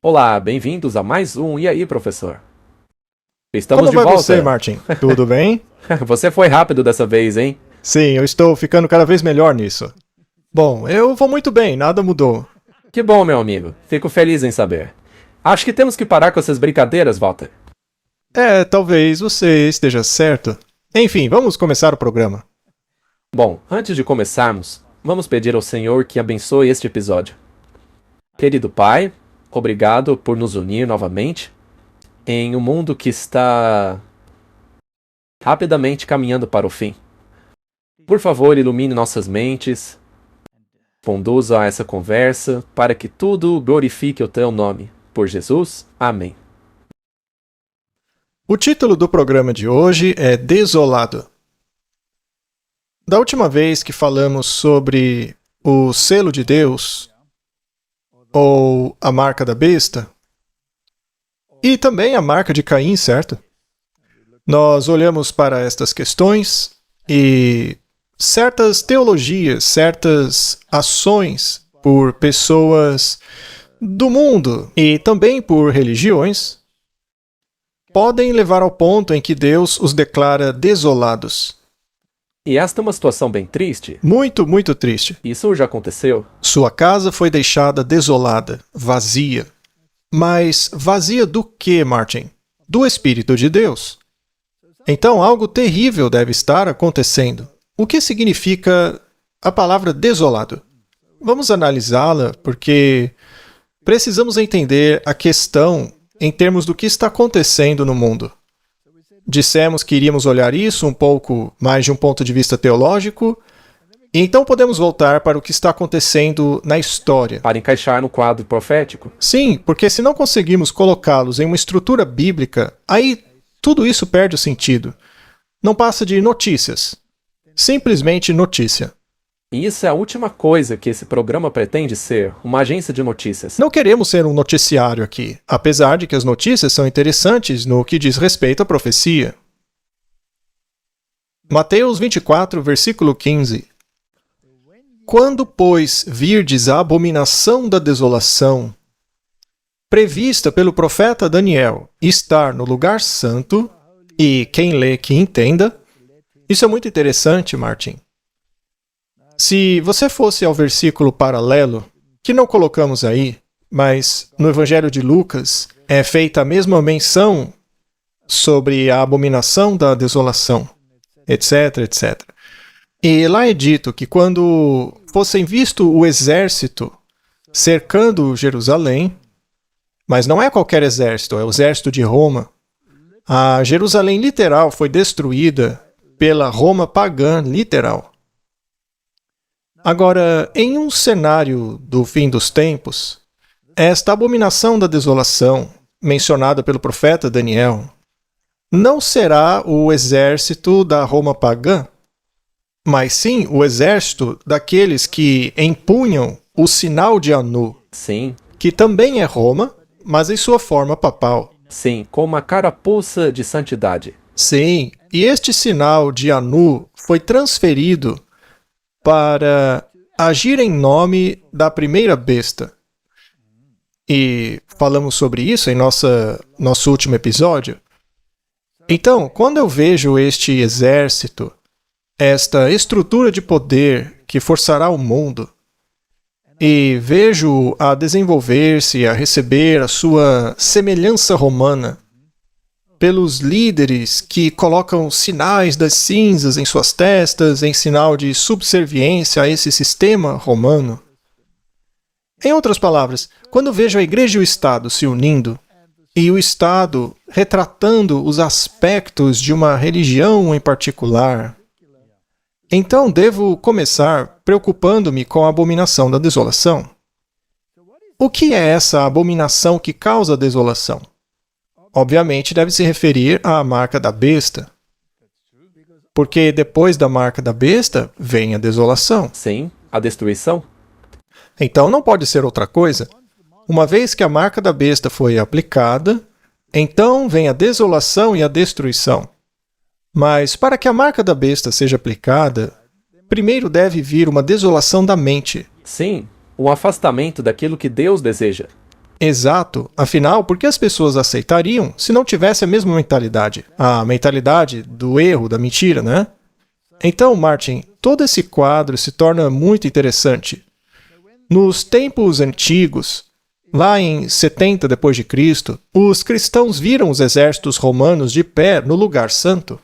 Olá, bem-vindos a mais um E aí, professor? Estamos Como de vai volta. você, Martin? Tudo bem? Você foi rápido dessa vez, hein? Sim, eu estou ficando cada vez melhor nisso. Bom, eu vou muito bem, nada mudou. Que bom, meu amigo. Fico feliz em saber. Acho que temos que parar com essas brincadeiras, Walter. Talvez você esteja certo. Enfim, vamos começar o programa. Bom, antes de começarmos, vamos pedir ao Senhor que abençoe este episódio. Querido Pai, obrigado por nos unir novamente em um mundo que está rapidamente caminhando para o fim. Por favor, ilumine nossas mentes, conduza a essa conversa para que tudo glorifique o teu nome. Por Jesus, amém. O título do programa de hoje é Desolado. Da última vez que falamos sobre o selo de Deus, ou a marca da besta, e também a marca de Caim, certo? Nós olhamos para estas questões e certas teologias, certas ações por pessoas do mundo e também por religiões podem levar ao ponto em que Deus os declara desolados. E esta é uma situação bem triste. Muito, muito triste. Isso já aconteceu. Sua casa foi deixada desolada, vazia. Mas vazia do quê, Martin? Do Espírito de Deus. Então algo terrível deve estar acontecendo. O que significa a palavra desolado? Vamos analisá-la porque precisamos entender a questão em termos do que está acontecendo no mundo. Dissemos que iríamos olhar isso um pouco mais de um ponto de vista teológico, e então podemos voltar para o que está acontecendo na história. Para encaixar no quadro profético. Sim, porque se não conseguirmos colocá-los em uma estrutura bíblica, aí tudo isso perde o sentido. Não passa de notícias. Simplesmente notícia. E isso é a última coisa que esse programa pretende ser, uma agência de notícias. Não queremos ser um noticiário aqui, apesar de que as notícias são interessantes no que diz respeito à profecia. Mateus 24, versículo 15. Quando, pois, virdes a abominação da desolação, prevista pelo profeta Daniel, estar no lugar santo, e quem lê que entenda, isso é muito interessante, Martin. Se você fosse ao versículo paralelo, que não colocamos aí, mas no Evangelho de Lucas é feita a mesma menção sobre a abominação da desolação, etc, etc. E lá é dito que quando fossem visto o exército cercando Jerusalém, mas não é qualquer exército, é o exército de Roma, a Jerusalém literal foi destruída pela Roma pagã literal. Agora, em um cenário do fim dos tempos, esta abominação da desolação, mencionada pelo profeta Daniel, não será o exército da Roma pagã, mas sim o exército daqueles que empunham o sinal de Anu, Sim, que também é Roma, mas em sua forma papal. sim, com uma carapuça de santidade. Sim, e este sinal de Anu foi transferido para agir em nome da primeira besta. E falamos sobre isso em nosso último episódio. Então, quando eu vejo este exército, esta estrutura de poder que forçará o mundo, e vejo a desenvolver-se, a receber a sua semelhança romana, pelos líderes que colocam sinais das cinzas em suas testas em sinal de subserviência a esse sistema romano. Em outras palavras, quando vejo a Igreja e o Estado se unindo, e o Estado retratando os aspectos de uma religião em particular, então devo começar preocupando-me com a abominação da desolação. O que é essa abominação que causa a desolação? Obviamente deve se referir à marca da besta. Porque depois da marca da besta vem a desolação. Sim, a destruição. Então não pode ser outra coisa. Uma vez que a marca da besta foi aplicada, então vem a desolação e a destruição. Mas para que a marca da besta seja aplicada, primeiro deve vir uma desolação da mente. Sim, um afastamento daquilo que Deus deseja. Exato. Afinal, por que as pessoas aceitariam se não tivesse a mesma mentalidade? A mentalidade do erro, da mentira, né? Então, Martin, todo esse quadro se torna muito interessante. Nos tempos antigos, lá em 70 depois de Cristo, os cristãos viram os exércitos romanos de pé no lugar santo.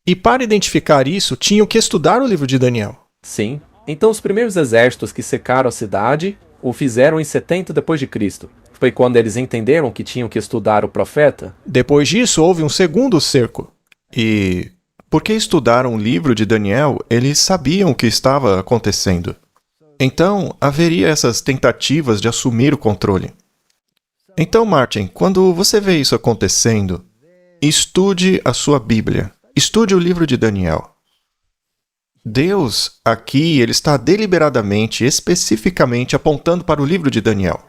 E para identificar isso, tinham que estudar o livro de Daniel. Sim. Então os primeiros exércitos que cercaram a cidade o fizeram em 70 depois de Cristo. Foi quando eles entenderam que tinham que estudar o profeta? Depois disso, houve um segundo cerco. E porque estudaram o livro de Daniel, eles sabiam o que estava acontecendo. Então, haveria essas tentativas de assumir o controle. Então, Martin, quando você vê isso acontecendo, estude a sua Bíblia. Estude o livro de Daniel. Deus, aqui, ele está deliberadamente, especificamente apontando para o livro de Daniel.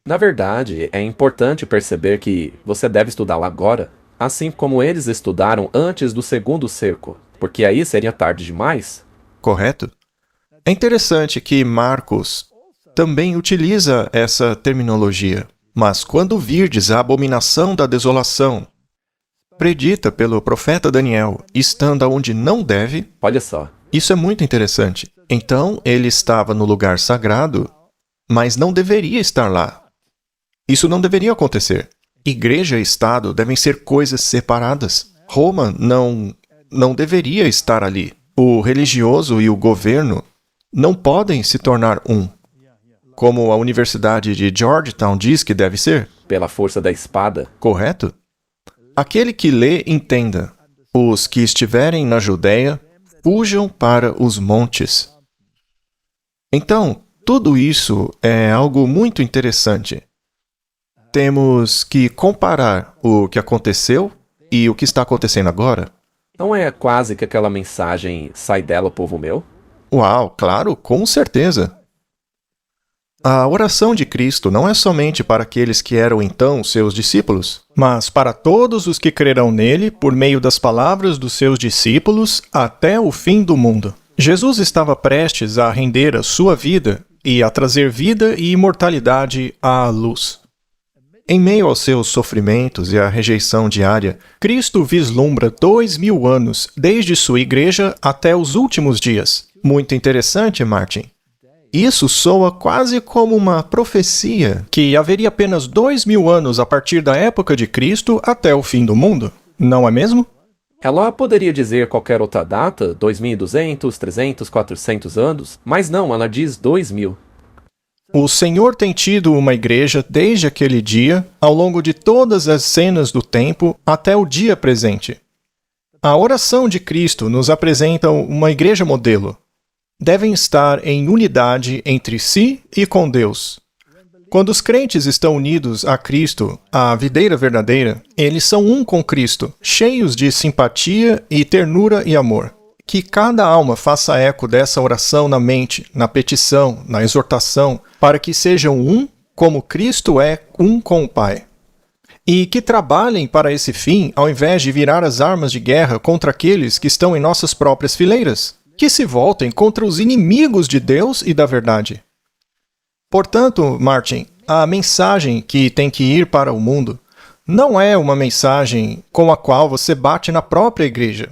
Na verdade, é importante perceber que você deve estudá-la agora, assim como eles estudaram antes do segundo cerco, porque aí seria tarde demais. Correto? É interessante que Marcos também utiliza essa terminologia. Mas quando virdes a abominação da desolação, predita pelo profeta Daniel, estando onde não deve, Olha só, isso é muito interessante. Então, ele estava no lugar sagrado, mas não deveria estar lá. Isso não deveria acontecer. Igreja e Estado devem ser coisas separadas. Roma não deveria estar ali. O religioso e o governo não podem se tornar um, como a Universidade de Georgetown diz que deve ser. pela força da espada. Correto? Aquele que lê, entenda. Os que estiverem na Judéia, fujam para os montes. Então, tudo isso é algo muito interessante. Temos que comparar o que aconteceu e o que está acontecendo agora. Não é quase que aquela mensagem, sai dela, povo meu? Uau, claro, com certeza. A oração de Cristo não é somente para aqueles que eram então seus discípulos, Mas para todos os que crerão nele, por meio das palavras dos seus discípulos, até o fim do mundo. Jesus estava prestes a render a sua vida e a trazer vida e imortalidade à luz. em meio aos seus sofrimentos e à rejeição diária. Cristo vislumbra 2000 anos, desde sua igreja até os últimos dias. Muito interessante, Martin. Isso soa quase como uma profecia. Que haveria apenas 2000 anos a partir da época de Cristo até o fim do mundo. Não é mesmo? Ela poderia dizer qualquer outra data, 2200, 300, 400 anos, mas não, ela diz 2000. O Senhor tem tido uma igreja desde aquele dia, ao longo de todas as cenas do tempo, até o dia presente. A oração de Cristo nos apresenta uma igreja modelo. Devem estar em unidade entre si e com Deus. Quando os crentes estão unidos a Cristo, a videira verdadeira, eles são um com Cristo, cheios de simpatia e ternura e amor. Que cada alma faça eco dessa oração na mente, na petição, na exortação, para que sejam um como Cristo é um com o Pai. E que trabalhem para esse fim, ao invés de virar as armas de guerra contra aqueles que estão em nossas próprias fileiras. Que se voltem contra os inimigos de Deus e da verdade. Portanto, Martin, a mensagem que tem que ir para o mundo não é uma mensagem com a qual você bate na própria igreja,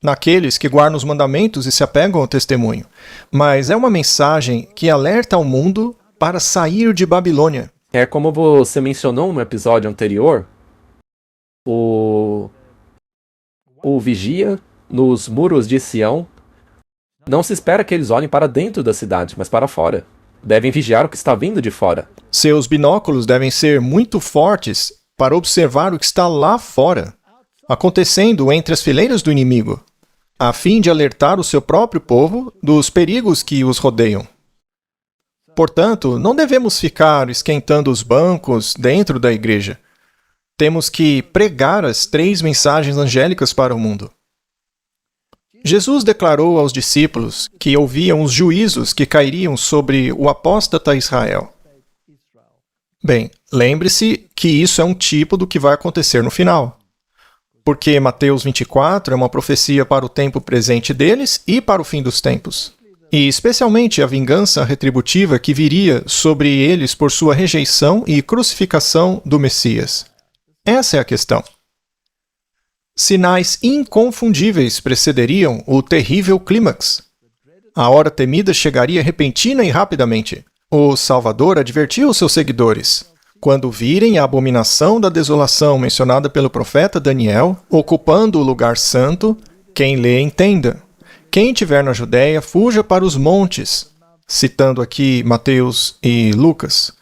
naqueles que guardam os mandamentos e se apegam ao testemunho, mas é uma mensagem que alerta ao mundo para sair de Babilônia. É como você mencionou no episódio anterior, o vigia nos muros de Sião. Não se espera que eles olhem para dentro da cidade, mas para fora. Devem vigiar o que está vindo de fora. Seus binóculos devem ser muito fortes para observar o que está lá fora, acontecendo entre as fileiras do inimigo, a fim de alertar o seu próprio povo dos perigos que os rodeiam. Portanto, não devemos ficar esquentando os bancos dentro da igreja. Temos que pregar as 3 mensagens angélicas para o mundo. Jesus declarou aos discípulos que ouviam os juízos que cairiam sobre o apóstata Israel. Bem, lembre-se que isso é um tipo do que vai acontecer no final. Porque Mateus 24 é uma profecia para o tempo presente deles e para o fim dos tempos. e especialmente a vingança retributiva que viria sobre eles por sua rejeição e crucificação do Messias. Essa é a questão. Sinais inconfundíveis precederiam o terrível clímax. A hora temida chegaria repentina e rapidamente. O Salvador advertiu seus seguidores: quando virem a abominação da desolação mencionada pelo profeta Daniel, ocupando o lugar santo, quem lê entenda. Quem estiver na Judéia, fuja para os montes. Citando aqui Mateus e Lucas.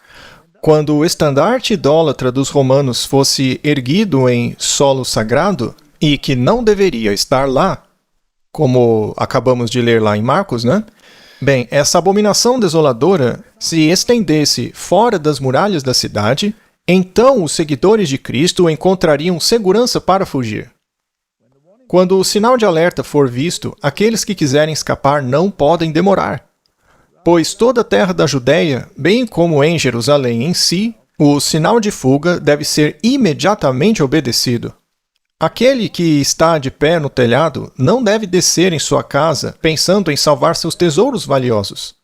Quando o estandarte idólatra dos romanos fosse erguido em solo sagrado, e que não deveria estar lá, como acabamos de ler lá em Marcos, né? Bem, essa abominação desoladora se estendesse fora das muralhas da cidade, então os seguidores de Cristo encontrariam segurança para fugir. Quando o sinal de alerta for visto, aqueles que quiserem escapar não podem demorar. Pois toda a terra da Judéia, bem como em Jerusalém em si, o sinal de fuga deve ser imediatamente obedecido. Aquele que está de pé no telhado não deve descer em sua casa pensando em salvar seus tesouros valiosos.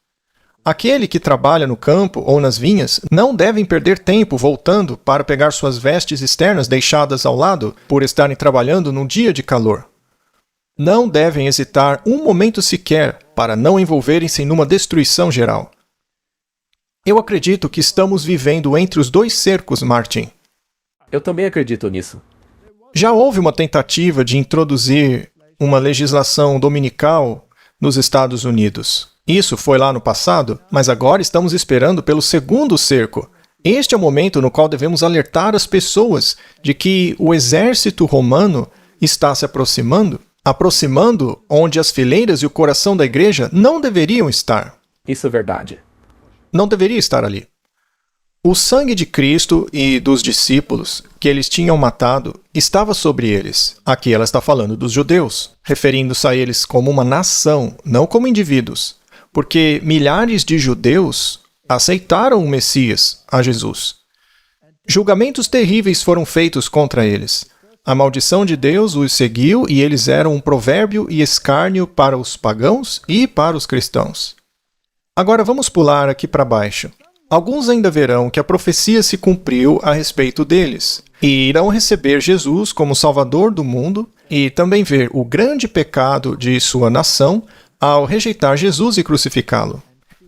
Aquele que trabalha no campo ou nas vinhas não deve perder tempo voltando para pegar suas vestes externas deixadas ao lado por estarem trabalhando num dia de calor. Não devem hesitar um momento sequer para não envolverem-se numa destruição geral. Eu acredito que estamos vivendo entre os dois cercos, Martin. Eu também acredito nisso. Já houve uma tentativa de introduzir uma legislação dominical nos Estados Unidos. Isso foi lá no passado, mas agora estamos esperando pelo segundo cerco. Este é o momento no qual devemos alertar as pessoas de que o exército romano está se aproximando onde as fileiras e o coração da igreja não deveriam estar. Isso é verdade. Não deveria estar ali. O sangue de Cristo e dos discípulos que eles tinham matado estava sobre eles. Aqui ela está falando dos judeus, referindo-se a eles como uma nação, não como indivíduos. Porque milhares de judeus aceitaram o Messias, a Jesus. Julgamentos terríveis foram feitos contra eles. A maldição de Deus os seguiu e eles eram um provérbio e escárnio para os pagãos e para os cristãos. Agora vamos pular aqui para baixo. Alguns ainda verão que a profecia se cumpriu a respeito deles, e irão receber Jesus como Salvador do mundo, e também ver o grande pecado de sua nação ao rejeitar Jesus e crucificá-lo.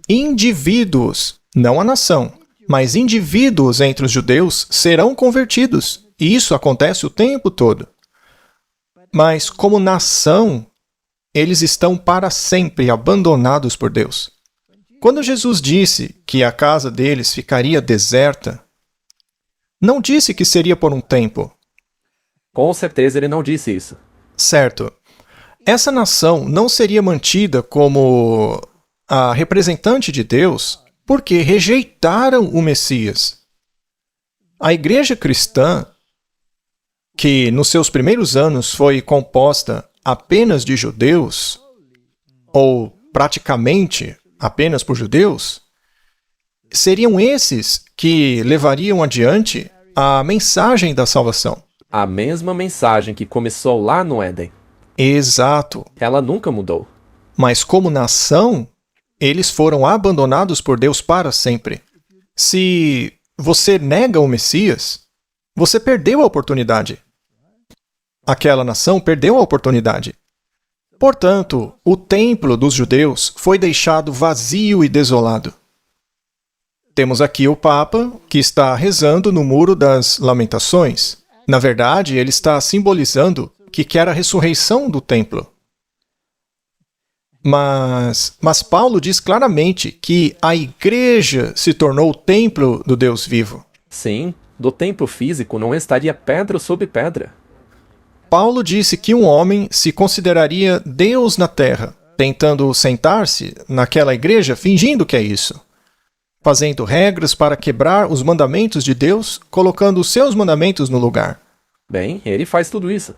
Indivíduos, não a nação, mas indivíduos entre os judeus serão convertidos, e isso acontece o tempo todo. Mas como nação, eles estão para sempre abandonados por Deus. Quando Jesus disse que a casa deles ficaria deserta, não disse que seria por um tempo. Com certeza ele não disse isso. Certo. Essa nação não seria mantida como a representante de Deus porque rejeitaram o Messias. A igreja cristã, que nos seus primeiros anos foi composta apenas de judeus, ou praticamente apenas por judeus, seriam esses que levariam adiante a mensagem da salvação. A mesma mensagem que começou lá no Éden. Exato. Ela nunca mudou. Mas como nação, eles foram abandonados por Deus para sempre. Se você nega o Messias, você perdeu a oportunidade. Aquela nação perdeu a oportunidade. Portanto, o templo dos judeus foi deixado vazio e desolado. Temos aqui o Papa, que está rezando no Muro das Lamentações. Na verdade, ele está simbolizando que quer a ressurreição do templo. Mas Paulo diz claramente que a igreja se tornou o templo do Deus vivo. Sim, do templo físico não estaria pedra sobre pedra. Paulo disse que um homem se consideraria Deus na terra, tentando sentar-se naquela igreja fingindo que é isso, fazendo regras para quebrar os mandamentos de Deus, colocando os seus mandamentos no lugar. Bem, ele faz tudo isso.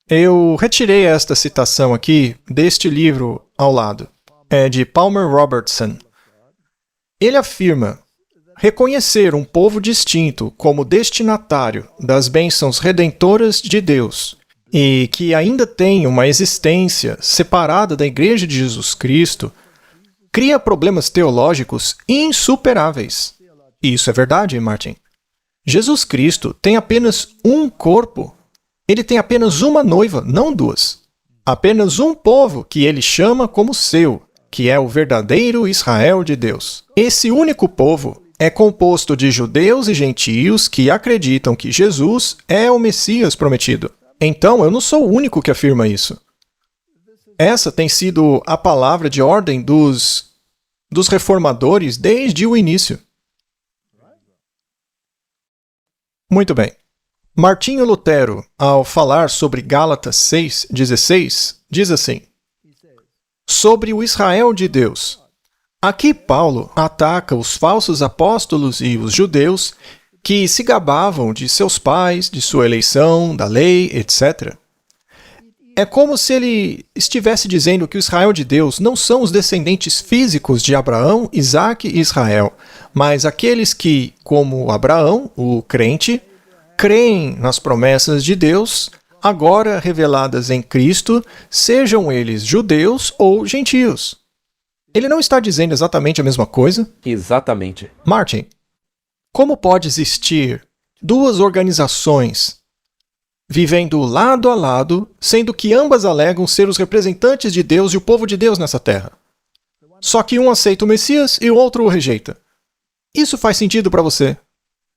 Eu retirei esta citação aqui deste livro ao lado. É de Palmer Robertson. Ele afirma: reconhecer um povo distinto como destinatário das bênçãos redentoras de Deus e que ainda tem uma existência separada da Igreja de Jesus Cristo, cria problemas teológicos insuperáveis. E isso é verdade, Martin. Jesus Cristo tem apenas um corpo. Ele tem apenas uma noiva, não duas. Apenas um povo que ele chama como seu, que é o verdadeiro Israel de Deus. Esse único povo é composto de judeus e gentios que acreditam que Jesus é o Messias prometido. Então, eu não sou o único que afirma isso. Essa tem sido a palavra de ordem dos reformadores desde o início. Muito bem. Martinho Lutero, ao falar sobre Gálatas 6:16, diz assim: sobre o Israel de Deus. Aqui Paulo ataca os falsos apóstolos e os judeus que se gabavam de seus pais, de sua eleição, da lei, etc. É como se ele estivesse dizendo que o Israel de Deus não são os descendentes físicos de Abraão, Isaque e Israel, mas aqueles que, como Abraão, o crente, creem nas promessas de Deus, agora reveladas em Cristo, sejam eles judeus ou gentios. Ele não está dizendo exatamente a mesma coisa? Exatamente. Martin, como pode existir duas organizações vivendo lado a lado, sendo que ambas alegam ser os representantes de Deus e o povo de Deus nessa terra? Só que um aceita o Messias e o outro o rejeita. Isso faz sentido para você?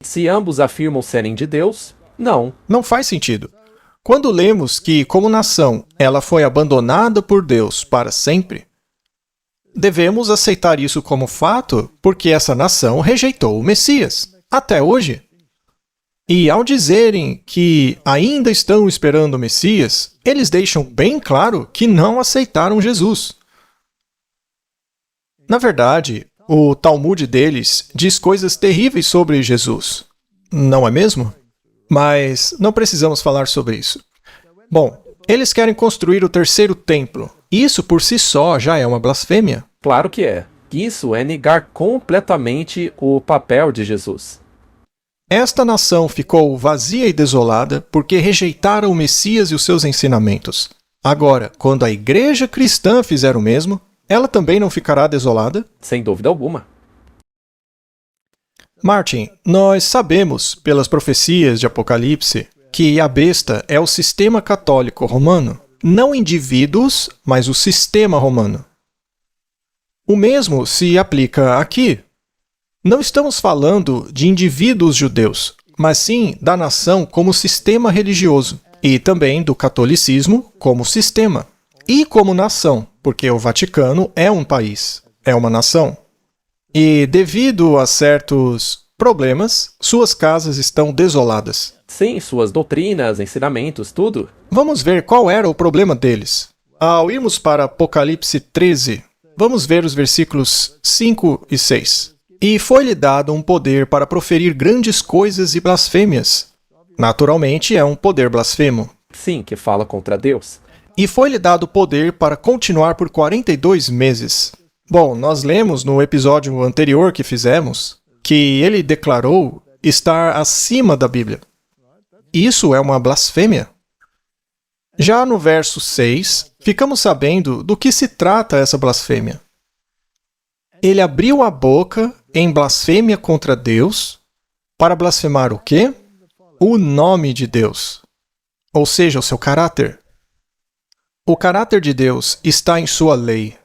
Se ambos afirmam serem de Deus, não. Não faz sentido. Quando lemos que, como nação, ela foi abandonada por Deus para sempre, devemos aceitar isso como fato porque essa nação rejeitou o Messias, até hoje. E ao dizerem que ainda estão esperando o Messias, eles deixam bem claro que não aceitaram Jesus. Na verdade, o Talmud deles diz coisas terríveis sobre Jesus. Não é mesmo? Mas não precisamos falar sobre isso. Bom, eles querem construir o terceiro templo. Isso por si só já é uma blasfêmia. Claro que é. Isso é negar completamente o papel de Jesus. Esta nação ficou vazia e desolada porque rejeitaram o Messias e os seus ensinamentos. Agora, quando a igreja cristã fizer o mesmo, ela também não ficará desolada? Sem dúvida alguma. Martin, nós sabemos, pelas profecias de Apocalipse, que a besta é o sistema católico romano. Não indivíduos, mas o sistema romano. O mesmo se aplica aqui. Não estamos falando de indivíduos judeus, mas sim da nação como sistema religioso, e também do catolicismo como sistema, e como nação, porque o Vaticano é um país, é uma nação. E devido a certos problemas, suas casas estão desoladas. Sim, suas doutrinas, ensinamentos, tudo. Vamos ver qual era o problema deles. Ao irmos para Apocalipse 13, vamos ver os versículos 5 e 6. E foi-lhe dado um poder para proferir grandes coisas e blasfêmias. Naturalmente, é um poder blasfemo. Sim, que fala contra Deus. E foi-lhe dado poder para continuar por 42 meses. Bom, nós lemos no episódio anterior que fizemos que ele declarou estar acima da Bíblia. Isso é uma blasfêmia. Já no verso 6, ficamos sabendo do que se trata essa blasfêmia. Ele abriu a boca em blasfêmia contra Deus para blasfemar o quê? O nome de Deus, ou seja, o seu caráter. O caráter de Deus está em sua lei.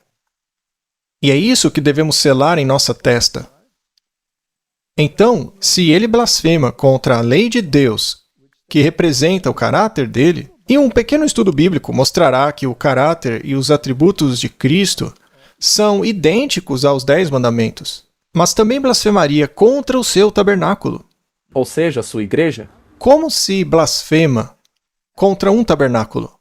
E é isso que devemos selar em nossa testa. Então, se ele blasfema contra a lei de Deus, que representa o caráter dele, e um pequeno estudo bíblico mostrará que o caráter e os atributos de Cristo são idênticos aos 10 mandamentos, mas também blasfemaria contra o seu tabernáculo. Ou seja, a sua igreja. Como se blasfema contra um tabernáculo?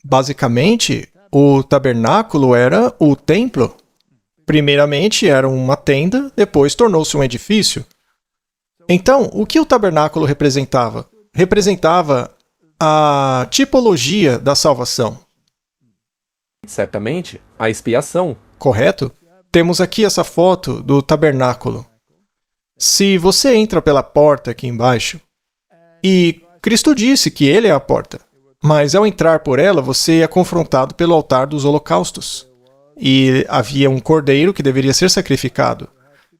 Basicamente, o tabernáculo era o templo. Primeiramente era uma tenda, depois tornou-se um edifício. Então, o que o tabernáculo representava? Representava a tipologia da salvação. Certamente, a expiação. Correto? Temos aqui essa foto do tabernáculo. Se você entra pela porta aqui embaixo, e Cristo disse que ele é a porta, Mas ao entrar por ela, você é confrontado pelo altar dos holocaustos. E havia um cordeiro que deveria ser sacrificado.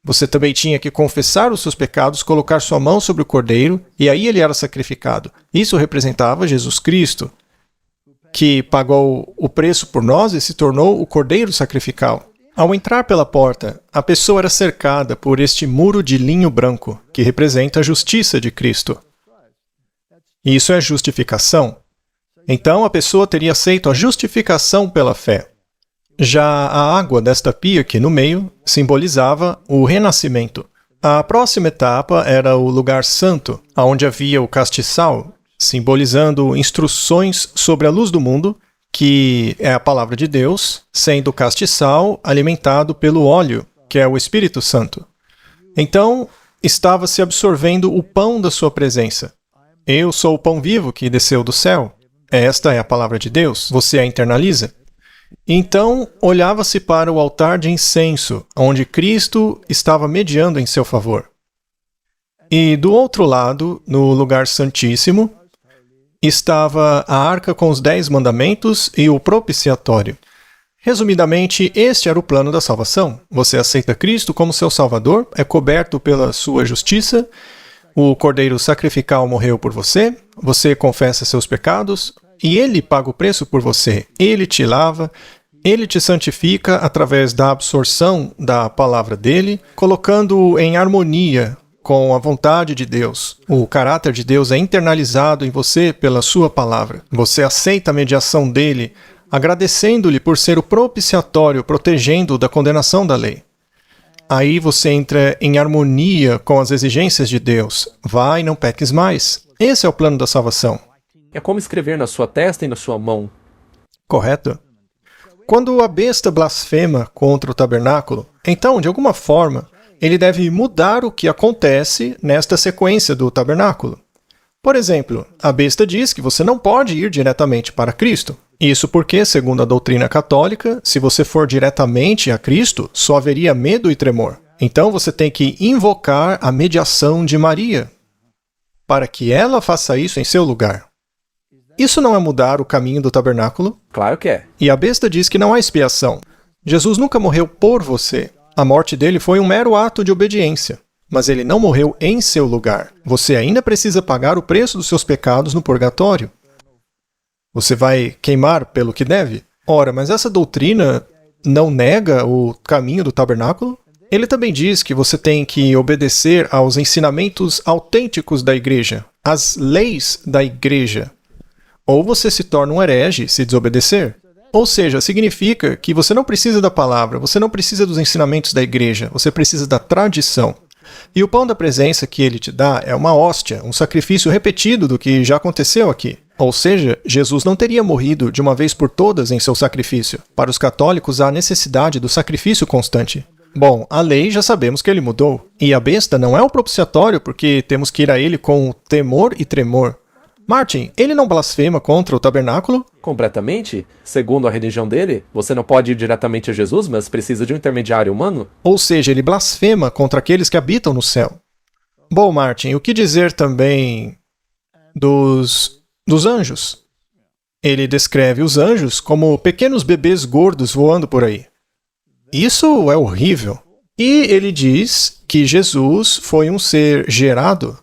Você também tinha que confessar os seus pecados, colocar sua mão sobre o cordeiro, e aí ele era sacrificado. Isso representava Jesus Cristo, que pagou o preço por nós e se tornou o cordeiro sacrificial. Ao entrar pela porta, a pessoa era cercada por este muro de linho branco, que representa a justiça de Cristo. Isso é justificação. Então a pessoa teria aceito a justificação pela fé. Já a água desta pia aqui no meio simbolizava o renascimento. A próxima etapa era o lugar santo, onde havia o castiçal, simbolizando instruções sobre a luz do mundo, que é a palavra de Deus, sendo o castiçal alimentado pelo óleo, que é o Espírito Santo. Então, estava se absorvendo o pão da sua presença. Eu sou o pão vivo que desceu do céu. Esta é a palavra de Deus. Você a internaliza? Então, olhava-se para o altar de incenso, onde Cristo estava mediando em seu favor. E do outro lado, no lugar santíssimo, estava a arca com os 10 mandamentos e o propiciatório. Resumidamente, este era o plano da salvação. Você aceita Cristo como seu Salvador, é coberto pela sua justiça, o cordeiro sacrificial morreu por você, você confessa seus pecados, e ele paga o preço por você. Ele te lava, ele te santifica através da absorção da palavra dele, colocando-o em harmonia com a vontade de Deus. O caráter de Deus é internalizado em você pela sua palavra. Você aceita a mediação dele, agradecendo-lhe por ser o propiciatório, protegendo-o da condenação da lei. Aí você entra em harmonia com as exigências de Deus. Vai, não peques mais. Esse é o plano da salvação. É como escrever na sua testa e na sua mão. Correto? Quando a besta blasfema contra o tabernáculo, então, de alguma forma, ele deve mudar o que acontece nesta sequência do tabernáculo. Por exemplo, a besta diz que você não pode ir diretamente para Cristo. Isso porque, segundo a doutrina católica, se você for diretamente a Cristo, só haveria medo e tremor. Então você tem que invocar a mediação de Maria, para que ela faça isso em seu lugar. Isso não é mudar o caminho do tabernáculo? Claro que é. E a besta diz que não há expiação. Jesus nunca morreu por você. A morte dele foi um mero ato de obediência. Mas ele não morreu em seu lugar. Você ainda precisa pagar o preço dos seus pecados no purgatório. Você vai queimar pelo que deve? Ora, mas essa doutrina não nega o caminho do tabernáculo? Ele também diz que você tem que obedecer aos ensinamentos autênticos da igreja, às leis da igreja. Ou você se torna um herege se desobedecer. Ou seja, significa que você não precisa da palavra, você não precisa dos ensinamentos da igreja, você precisa da tradição. E o pão da presença que ele te dá é uma hóstia, um sacrifício repetido do que já aconteceu aqui. Ou seja, Jesus não teria morrido de uma vez por todas em seu sacrifício. Para os católicos, há necessidade do sacrifício constante. Bom, a lei já sabemos que ele mudou. E a besta não é o propiciatório porque temos que ir a ele com temor e tremor. Martin, ele não blasfema contra o tabernáculo? Completamente? Segundo a religião dele, você não pode ir diretamente a Jesus, mas precisa de um intermediário humano? Ou seja, ele blasfema contra aqueles que habitam no céu. Bom, Martin, o que dizer também dos anjos? Ele descreve os anjos como pequenos bebês gordos voando por aí. Isso é horrível. E ele diz que Jesus foi um ser gerado.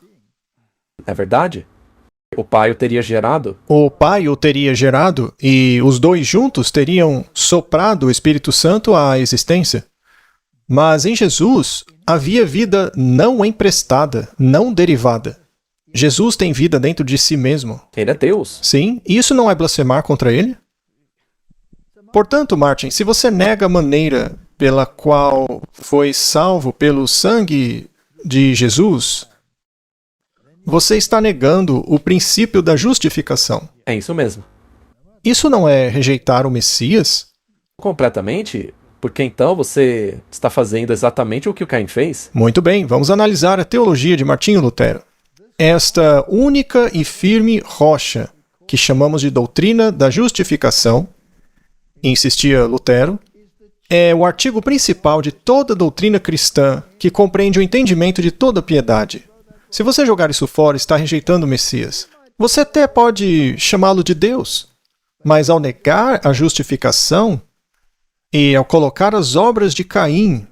É verdade? O pai o teria gerado? O pai o teria gerado e os dois juntos teriam soprado o Espírito Santo à existência. Mas em Jesus havia vida não emprestada, não derivada. Jesus tem vida dentro de si mesmo. Ele é Deus. Sim, e isso não é blasfemar contra ele? Portanto, Martin, se você nega a maneira pela qual foi salvo pelo sangue de Jesus, você está negando o princípio da justificação. É isso mesmo. Isso não é rejeitar o Messias? Completamente? Porque então você está fazendo exatamente o que o Caim fez? Muito bem, vamos analisar a teologia de Martinho Lutero. Esta única e firme rocha, que chamamos de doutrina da justificação, insistia Lutero, é o artigo principal de toda doutrina cristã que compreende o entendimento de toda piedade. Se você jogar isso fora, está rejeitando o Messias. Você até pode chamá-lo de Deus, mas ao negar a justificação e ao colocar as obras de Caim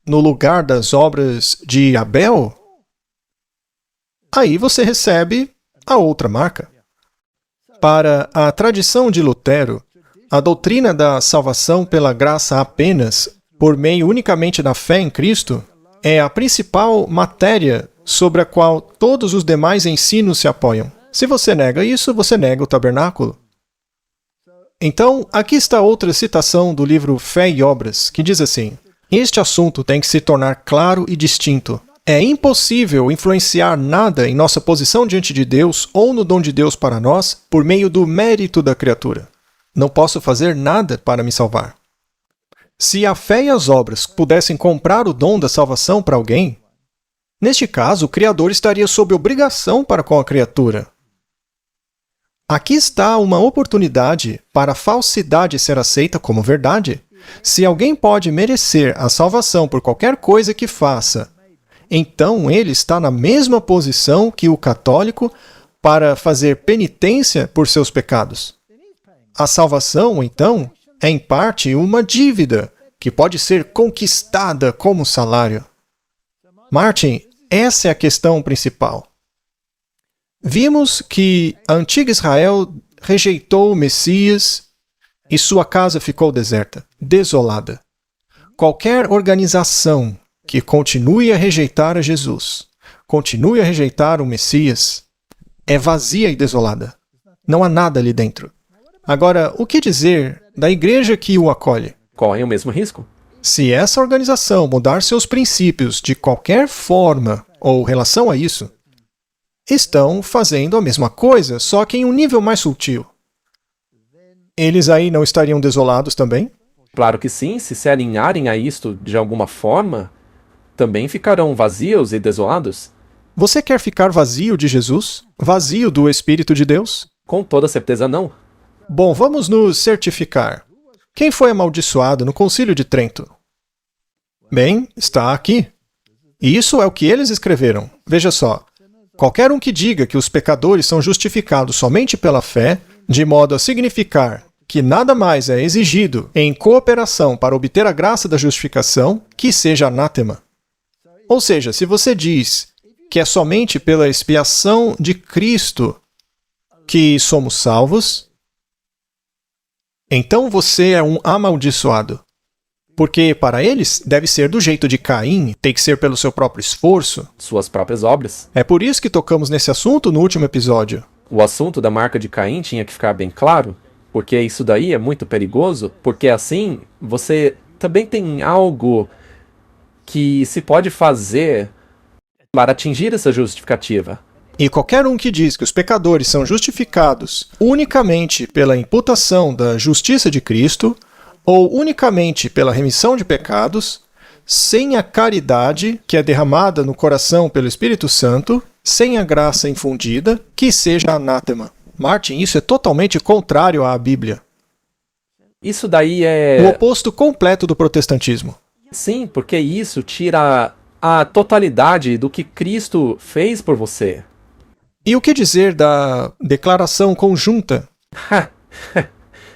no lugar das obras de Abel, aí você recebe a outra marca. Para a tradição de Lutero, a doutrina da salvação pela graça apenas, por meio unicamente da fé em Cristo, é a principal matéria sobre a qual todos os demais ensinos se apoiam. Se você nega isso, você nega o tabernáculo. Então, aqui está outra citação do livro Fé e Obras, que diz assim: este assunto tem que se tornar claro e distinto. É impossível influenciar nada em nossa posição diante de Deus ou no dom de Deus para nós por meio do mérito da criatura. Não posso fazer nada para me salvar. Se a fé e as obras pudessem comprar o dom da salvação para alguém, neste caso, o Criador estaria sob obrigação para com a criatura. Aqui está uma oportunidade para a falsidade ser aceita como verdade. Se alguém pode merecer a salvação por qualquer coisa que faça, então ele está na mesma posição que o católico para fazer penitência por seus pecados. A salvação, então, é em parte uma dívida que pode ser conquistada como salário. Martin, essa é a questão principal. Vimos que a antiga Israel rejeitou o Messias e sua casa ficou deserta, desolada. Qualquer organização que continue a rejeitar a Jesus, continue a rejeitar o Messias, é vazia e desolada. Não há nada ali dentro. Agora, o que dizer da igreja que o acolhe? Correm o mesmo risco? Se essa organização mudar seus princípios de qualquer forma ou relação a isso, estão fazendo a mesma coisa, só que em um nível mais sutil. Eles aí não estariam desolados também? Claro que sim, se se alinharem a isto de alguma forma, também ficarão vazios e desolados? Você quer ficar vazio de Jesus? Vazio do Espírito de Deus? Com toda certeza não. Bom, vamos nos certificar. Quem foi amaldiçoado no Concílio de Trento? Bem, está aqui. E isso é o que eles escreveram. Veja só. Qualquer um que diga que os pecadores são justificados somente pela fé, de modo a significar que nada mais é exigido em cooperação para obter a graça da justificação, que seja anátema. Ou seja, se você diz que é somente pela expiação de Cristo que somos salvos, então você é um amaldiçoado. Porque para eles deve ser do jeito de Caim, tem que ser pelo seu próprio esforço. Suas próprias obras. É por isso que tocamos nesse assunto no último episódio. O assunto da marca de Caim tinha que ficar bem claro, porque isso daí é muito perigoso, porque assim você também tem algo que se pode fazer para atingir essa justificativa. E qualquer um que diz que os pecadores são justificados unicamente pela imputação da justiça de Cristo, ou unicamente pela remissão de pecados, sem a caridade que é derramada no coração pelo Espírito Santo, sem a graça infundida, que seja anátema. Martin, isso é totalmente contrário à Bíblia. Isso daí é... O oposto completo do protestantismo. Sim, porque isso tira a totalidade do que Cristo fez por você. E o que dizer da declaração conjunta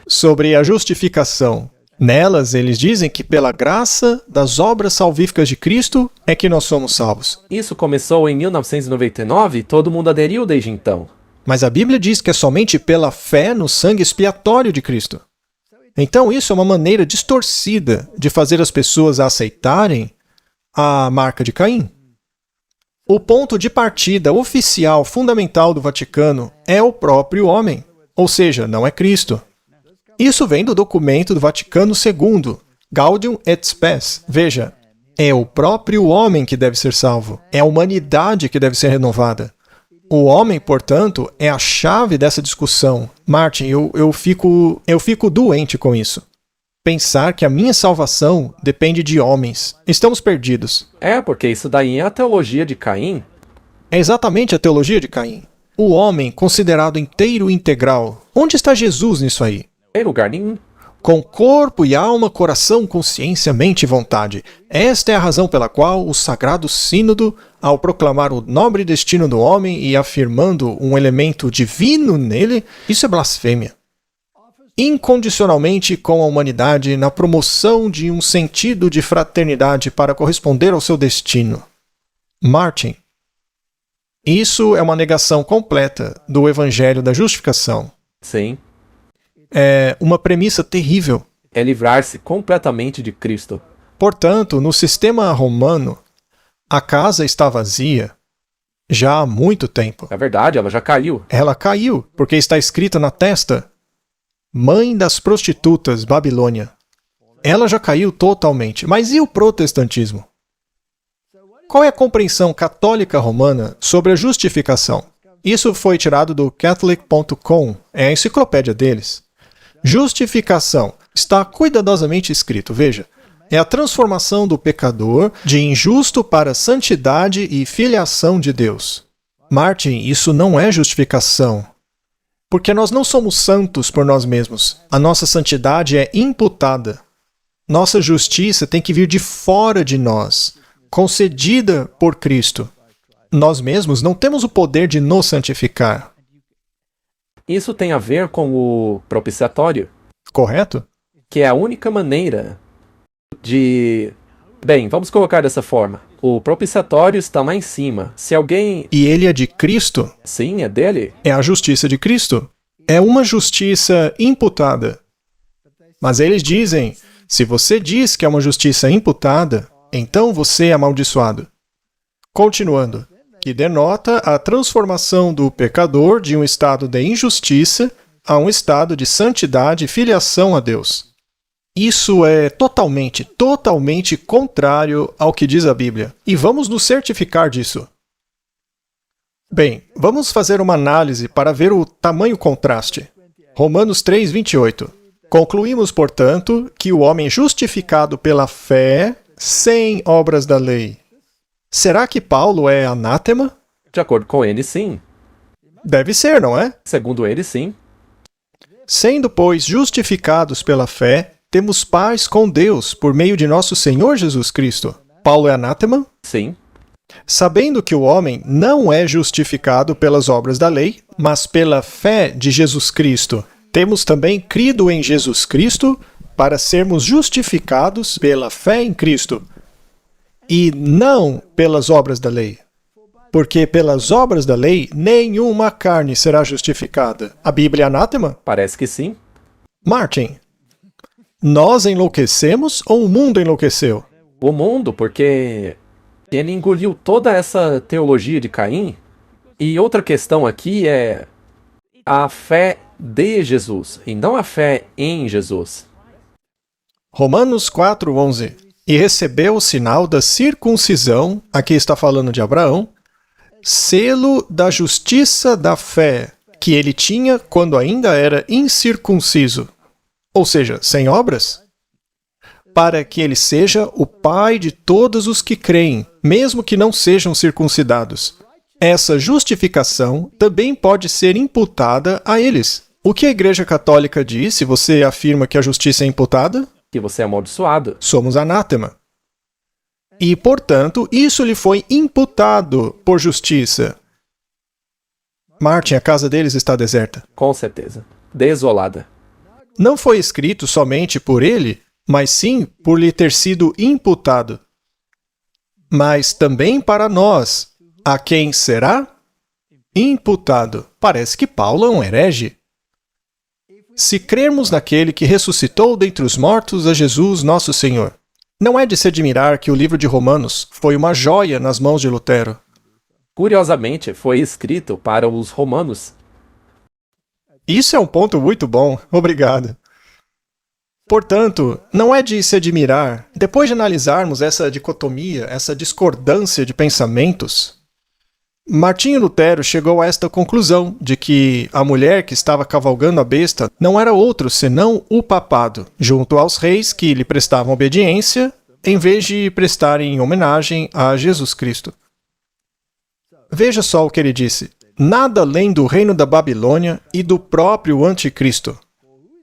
sobre a justificação? Nelas, eles dizem que pela graça das obras salvíficas de Cristo é que nós somos salvos. Isso começou em 1999 e todo mundo aderiu desde então. Mas a Bíblia diz que é somente pela fé no sangue expiatório de Cristo. Então isso é uma maneira distorcida de fazer as pessoas aceitarem a marca de Caim. O ponto de partida oficial fundamental do Vaticano é o próprio homem, ou seja, não é Cristo. Isso vem do documento do Vaticano II, Gaudium et Spes. Veja, é o próprio homem que deve ser salvo. É a humanidade que deve ser renovada. O homem, portanto, é a chave dessa discussão. Martin, eu fico doente com isso. Pensar que a minha salvação depende de homens. Estamos perdidos. É, porque isso daí é a teologia de Caim. É exatamente a teologia de Caim. O homem considerado inteiro e integral. Onde está Jesus nisso aí? Em lugar nenhum. com corpo e alma, coração, consciência, mente e vontade. Esta é a razão pela qual o Sagrado Sínodo, ao proclamar o nobre destino do homem e afirmando um elemento divino nele, isso é blasfêmia. Incondicionalmente com a humanidade na promoção de um sentido de fraternidade para corresponder ao seu destino. Martin. Isso é uma negação completa do Evangelho da Justificação. Sim. É uma premissa terrível. É livrar-se completamente de Cristo. Portanto, no sistema romano, a casa está vazia já há muito tempo. É verdade, ela já caiu. Ela caiu, porque está escrita na testa: Mãe das prostitutas, Babilônia. Ela já caiu totalmente. Mas e o protestantismo? Qual é a compreensão católica romana sobre a justificação? Isso foi tirado do Catholic.com, é a enciclopédia deles. Justificação está cuidadosamente escrito, veja. É a transformação do pecador de injusto para santidade e filiação de Deus. Martin, isso não é justificação. Porque nós não somos santos por nós mesmos. A nossa santidade é imputada. Nossa justiça tem que vir de fora de nós, concedida por Cristo. Nós mesmos não temos o poder de nos santificar. Isso tem a ver com o propiciatório, Correto? que é a única maneira de... Bem, vamos colocar dessa forma. O propiciatório está lá em cima. Se alguém... E ele é de Cristo? Sim, é dele. É a justiça de Cristo? É uma justiça imputada. Mas eles dizem, se você diz que é uma justiça imputada, então você é amaldiçoado. Continuando, que denota a transformação do pecador de um estado de injustiça a um estado de santidade e filiação a Deus. Isso é totalmente contrário ao que diz a Bíblia. E vamos nos certificar disso. Bem, vamos fazer uma análise para ver o tamanho contraste. Romanos 3:28. Concluímos, portanto, que o homem justificado pela fé, sem obras da lei. Será que Paulo é anátema? De acordo com ele, sim. Deve ser, não é? Segundo ele, sim. Sendo, pois, justificados pela fé, temos paz com Deus por meio de nosso Senhor Jesus Cristo. Paulo é anátema? Sim. Sabendo que o homem não é justificado pelas obras da lei, mas pela fé de Jesus Cristo, temos também crido em Jesus Cristo para sermos justificados pela fé em Cristo, e não pelas obras da lei. Porque pelas obras da lei, nenhuma carne será justificada. A Bíblia é anátema? Parece que sim. Martin, nós enlouquecemos ou o mundo enlouqueceu? O mundo, porque ele engoliu toda essa teologia de Caim. E outra questão aqui é a fé de Jesus, e não a fé em Jesus. Romanos 4:11. E recebeu o sinal da circuncisão, aqui está falando de Abraão, selo da justiça da fé, que ele tinha quando ainda era incircunciso, ou seja, sem obras, para que ele seja o pai de todos os que creem, mesmo que não sejam circuncidados. Essa justificação também pode ser imputada a eles. O que a Igreja Católica diz se você afirma que a justiça é imputada? Que você é amaldiçoado. Somos anátema. E, portanto, isso lhe foi imputado por justiça. Martin, a casa deles está deserta. Com certeza. Desolada. Não foi escrito somente por ele, mas sim por lhe ter sido imputado. Mas também para nós, a quem será imputado. Parece que Paulo é um herege. Se crermos naquele que ressuscitou dentre os mortos a Jesus nosso Senhor. Não é de se admirar que o livro de Romanos foi uma joia nas mãos de Lutero. Curiosamente, foi escrito para os romanos. Isso é um ponto muito bom. Obrigado. Portanto, não é de se admirar, depois de analisarmos essa dicotomia, essa discordância de pensamentos, Martinho Lutero chegou a esta conclusão de que a mulher que estava cavalgando a besta não era outro senão o papado, junto aos reis que lhe prestavam obediência, em vez de prestarem homenagem a Jesus Cristo. Veja só o que ele disse: nada além do reino da Babilônia e do próprio Anticristo.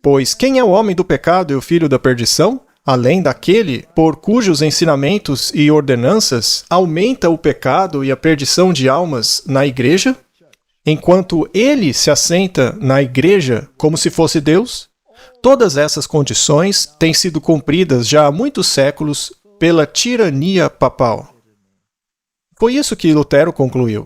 Pois quem é o homem do pecado e o filho da perdição? Além daquele por cujos ensinamentos e ordenanças aumenta o pecado e a perdição de almas na igreja, enquanto ele se assenta na igreja como se fosse Deus? Todas essas condições têm sido cumpridas já há muitos séculos pela tirania papal. Foi isso que Lutero concluiu.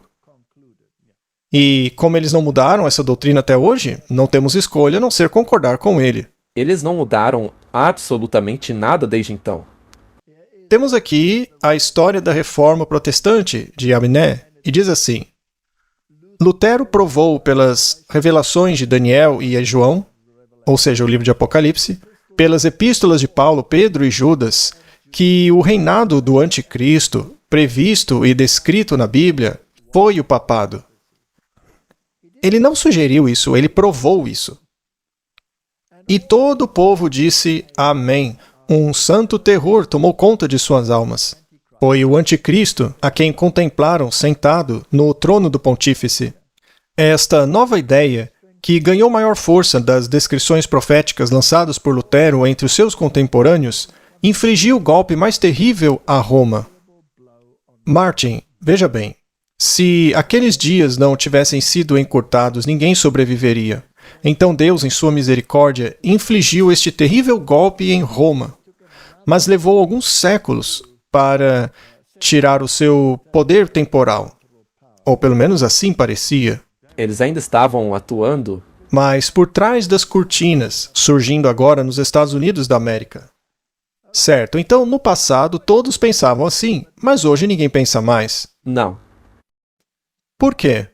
E como eles não mudaram essa doutrina até hoje, não temos escolha a não ser concordar com ele. Eles não mudaram absolutamente nada desde então. Temos aqui a história da Reforma Protestante de Aminé, e diz assim: Lutero provou pelas revelações de Daniel e João, ou seja, o livro de Apocalipse, pelas epístolas de Paulo, Pedro e Judas, que o reinado do anticristo, previsto e descrito na Bíblia, foi o papado. Ele não sugeriu isso, ele provou isso. E todo o povo disse amém. Um santo terror tomou conta de suas almas. Foi o anticristo a quem contemplaram sentado no trono do pontífice. Esta nova ideia, que ganhou maior força das descrições proféticas lançadas por Lutero entre os seus contemporâneos, infligiu o golpe mais terrível a Roma. Martin, veja bem, se aqueles dias não tivessem sido encurtados, ninguém sobreviveria. Então Deus, em sua misericórdia, infligiu este terrível golpe em Roma, mas levou alguns séculos para tirar o seu poder temporal. Ou pelo menos assim parecia. Eles ainda estavam atuando. Mas por trás das cortinas, surgindo agora nos Estados Unidos da América. Certo, então no passado todos pensavam assim, mas hoje ninguém pensa mais. Não. Por quê?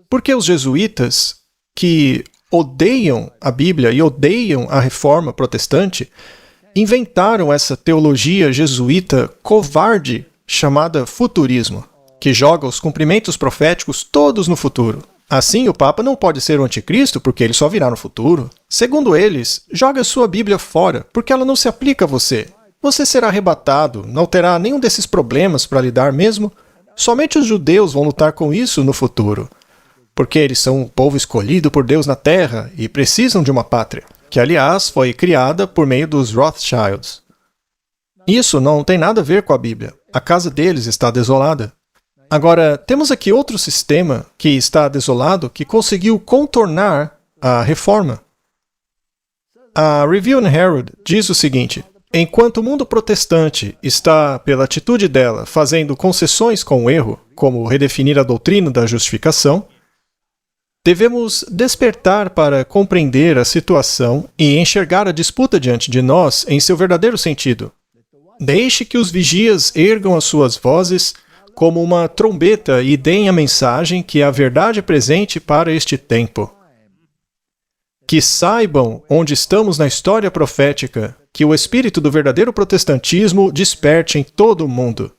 Porque os jesuítas, que odeiam a Bíblia e odeiam a Reforma Protestante, inventaram essa teologia jesuíta covarde chamada futurismo, que joga os cumprimentos proféticos todos no futuro. Assim, o Papa não pode ser o anticristo porque ele só virá no futuro. Segundo eles, joga sua Bíblia fora porque ela não se aplica a você. Você será arrebatado, não terá nenhum desses problemas para lidar mesmo. Somente os judeus vão lutar com isso no futuro, porque eles são um povo escolhido por Deus na terra e precisam de uma pátria, que aliás foi criada por meio dos Rothschilds. Isso não tem nada a ver com a Bíblia. A casa deles está desolada. Agora, temos aqui outro sistema que está desolado que conseguiu contornar a reforma. A Review and Herald diz o seguinte: enquanto o mundo protestante está, pela atitude dela, fazendo concessões com o erro, como redefinir a doutrina da justificação, devemos despertar para compreender a situação e enxergar a disputa diante de nós em seu verdadeiro sentido. Deixe que os vigias ergam as suas vozes como uma trombeta e deem a mensagem que é a verdade presente para este tempo. Que saibam onde estamos na história profética, que o espírito do verdadeiro protestantismo desperte em todo o mundo.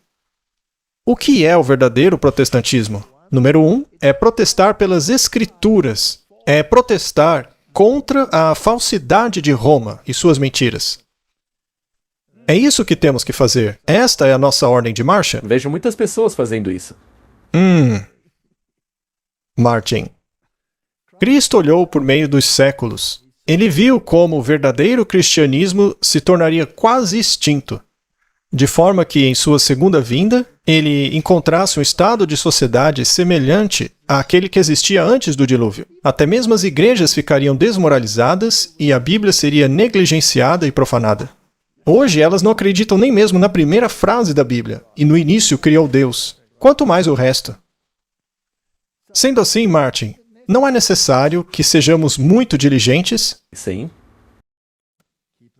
O que é o verdadeiro protestantismo? Número 1 é protestar pelas Escrituras. É protestar contra a falsidade de Roma e suas mentiras. É isso que temos que fazer. Esta é a nossa ordem de marcha. Vejo muitas pessoas fazendo isso. Martin. Cristo olhou por meio dos séculos. Ele viu como o verdadeiro cristianismo se tornaria quase extinto, de forma que, em sua segunda vinda, ele encontrasse um estado de sociedade semelhante àquele que existia antes do dilúvio. Até mesmo as igrejas ficariam desmoralizadas e a Bíblia seria negligenciada e profanada. Hoje, elas não acreditam nem mesmo na primeira frase da Bíblia, e no início criou Deus, quanto mais o resto. Sendo assim, Martin, não é necessário que sejamos muito diligentes? Sim.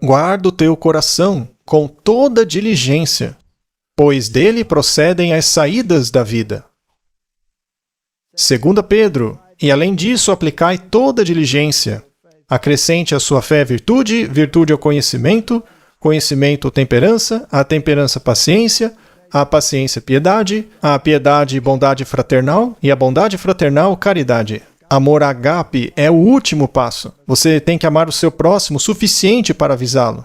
Guarda o teu coração com toda diligência, pois dele procedem as saídas da vida. 2 Pedro, e além disso aplicai toda diligência. Acrescente à sua fé virtude, virtude ao conhecimento, conhecimento temperança, a temperança paciência, a paciência piedade, a piedade bondade fraternal, e a bondade fraternal caridade. Amor agape é o último passo. Você tem que amar o seu próximo o suficiente para avisá-lo.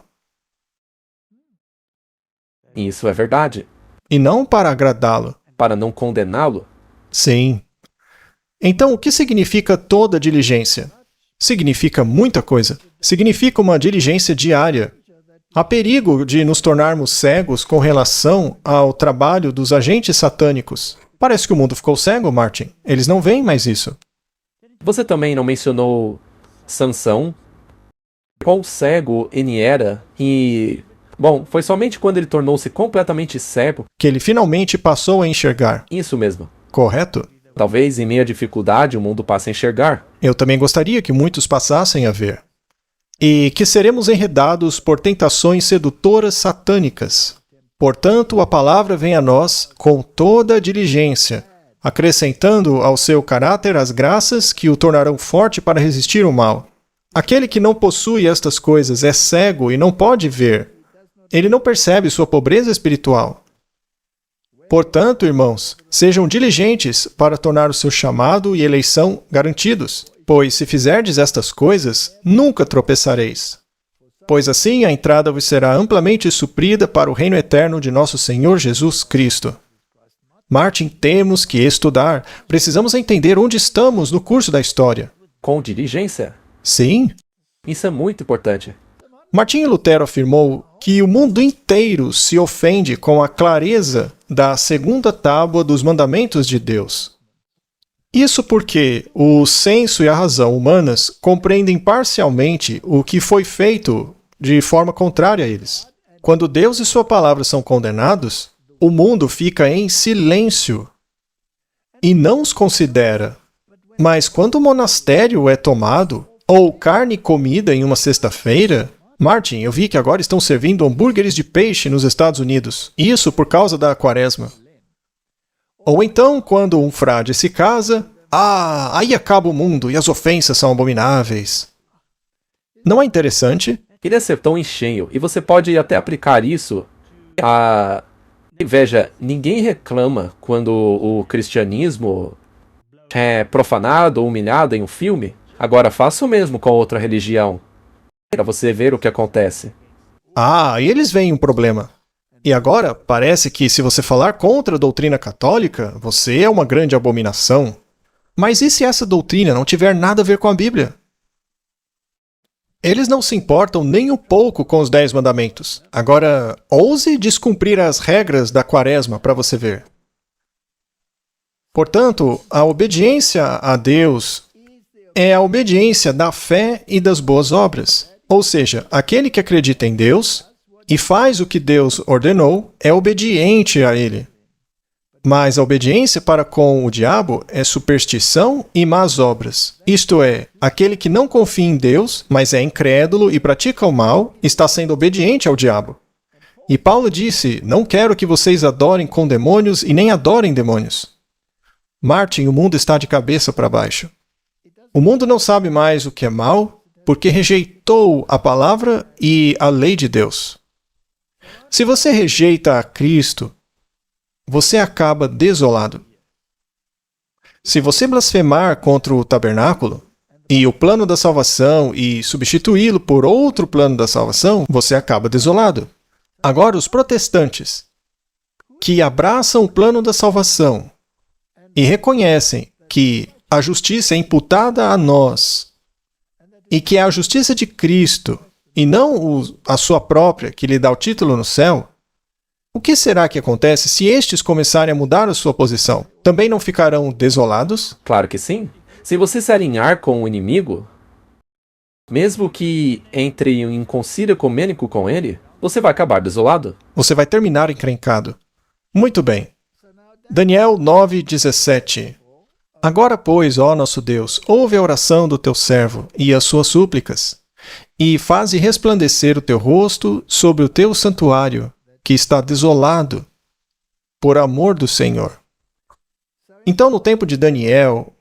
Isso é verdade. E não para agradá-lo. Para não condená-lo? Sim. Então, o que significa toda diligência? Significa muita coisa. significa uma diligência diária. Há perigo de nos tornarmos cegos com relação ao trabalho dos agentes satânicos. Parece que o mundo ficou cego, Martin. Eles não veem mais isso. Você também não mencionou Sansão? Quão cego ele era e... Bom, foi somente quando ele tornou-se completamente cego... Que ele finalmente passou a enxergar. Isso mesmo. Correto? Talvez em meio à dificuldade o mundo passe a enxergar. Eu também gostaria que muitos passassem a ver. E que seremos enredados por tentações sedutoras satânicas. Portanto, a palavra vem a nós com toda a diligência, acrescentando ao seu caráter as graças que o tornarão forte para resistir ao mal. Aquele que não possui estas coisas é cego e não pode ver. Ele não percebe sua pobreza espiritual. Portanto, irmãos, sejam diligentes para tornar o seu chamado e eleição garantidos, pois se fizerdes estas coisas, nunca tropeçareis. Pois assim a entrada vos será amplamente suprida para o reino eterno de nosso Senhor Jesus Cristo. Martin, temos que estudar. Precisamos entender onde estamos no curso da história. Com diligência? Sim. Isso é muito importante. Martinho Lutero afirmou que o mundo inteiro se ofende com a clareza da segunda tábua dos mandamentos de Deus. Isso porque o senso e a razão humanas compreendem parcialmente o que foi feito de forma contrária a eles. Quando Deus e sua palavra são condenados, o mundo fica em silêncio e não os considera. Mas quando o monastério é tomado, ou carne comida em uma sexta-feira... Martin, eu vi que agora estão servindo hambúrgueres de peixe nos Estados Unidos. Isso por causa da quaresma. Ou então, quando um frade se casa... aí acaba o mundo e as ofensas são abomináveis. Não é interessante? Queria ser tão engenho, e você pode até aplicar isso a... Veja, ninguém reclama quando o cristianismo é profanado ou humilhado em um filme. Agora faça o mesmo com outra religião, para você ver o que acontece. E eles veem um problema. E agora, parece que se você falar contra a doutrina católica, você é uma grande abominação. Mas e se essa doutrina não tiver nada a ver com a Bíblia? Eles não se importam nem um pouco com os 10 mandamentos. Agora, ouse descumprir as regras da quaresma para você ver. Portanto, a obediência a Deus é a obediência da fé e das boas obras. Ou seja, aquele que acredita em Deus e faz o que Deus ordenou é obediente a Ele. Mas a obediência para com o diabo é superstição e más obras. Isto é, aquele que não confia em Deus, mas é incrédulo e pratica o mal, está sendo obediente ao diabo. E Paulo disse, não quero que vocês adorem com demônios e nem adorem demônios. Martin, o mundo está de cabeça para baixo. O mundo não sabe mais o que é mal, porque rejeitou a palavra e a lei de Deus. Se você rejeita a Cristo, você acaba desolado. Se você blasfemar contra o tabernáculo e o plano da salvação e substituí-lo por outro plano da salvação, você acaba desolado. Agora, os protestantes que abraçam o plano da salvação e reconhecem que a justiça é imputada a nós e que é a justiça de Cristo e não a sua própria que lhe dá o título no céu, o que será que acontece se estes começarem a mudar a sua posição? Também não ficarão desolados? Claro que sim. Se você se alinhar com o inimigo, mesmo que entre em concílio ecumênico com ele, você vai acabar desolado. Você vai terminar encrencado. Muito bem. Daniel 9:17. Agora, pois, ó nosso Deus, ouve a oração do teu servo e as suas súplicas, e faze resplandecer o teu rosto sobre o teu santuário, que está desolado, por amor do Senhor. Então, no tempo de Daniel,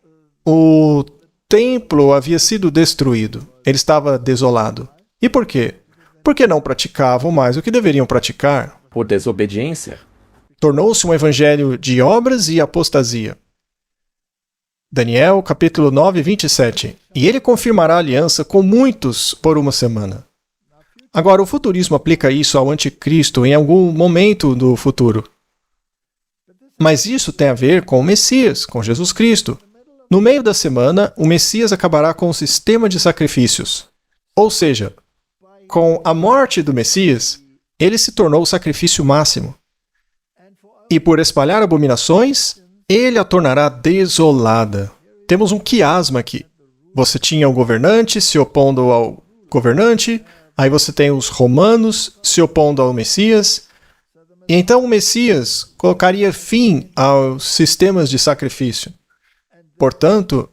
o templo havia sido destruído. Ele estava desolado. E por quê? Porque não praticavam mais o que deveriam praticar. Por desobediência. Tornou-se um evangelho de obras e apostasia. Daniel, capítulo 9, 27. E ele confirmará a aliança com muitos por uma semana. Agora, o futurismo aplica isso ao anticristo em algum momento do futuro. Mas isso tem a ver com o Messias, com Jesus Cristo. No meio da semana, o Messias acabará com o sistema de sacrifícios. Ou seja, com a morte do Messias, ele se tornou o sacrifício máximo. E por espalhar abominações, ele a tornará desolada. Temos um quiasma aqui. Você tinha o governante se opondo ao governante, aí você tem os romanos se opondo ao Messias. E então o Messias colocaria fim aos sistemas de sacrifício. Portanto,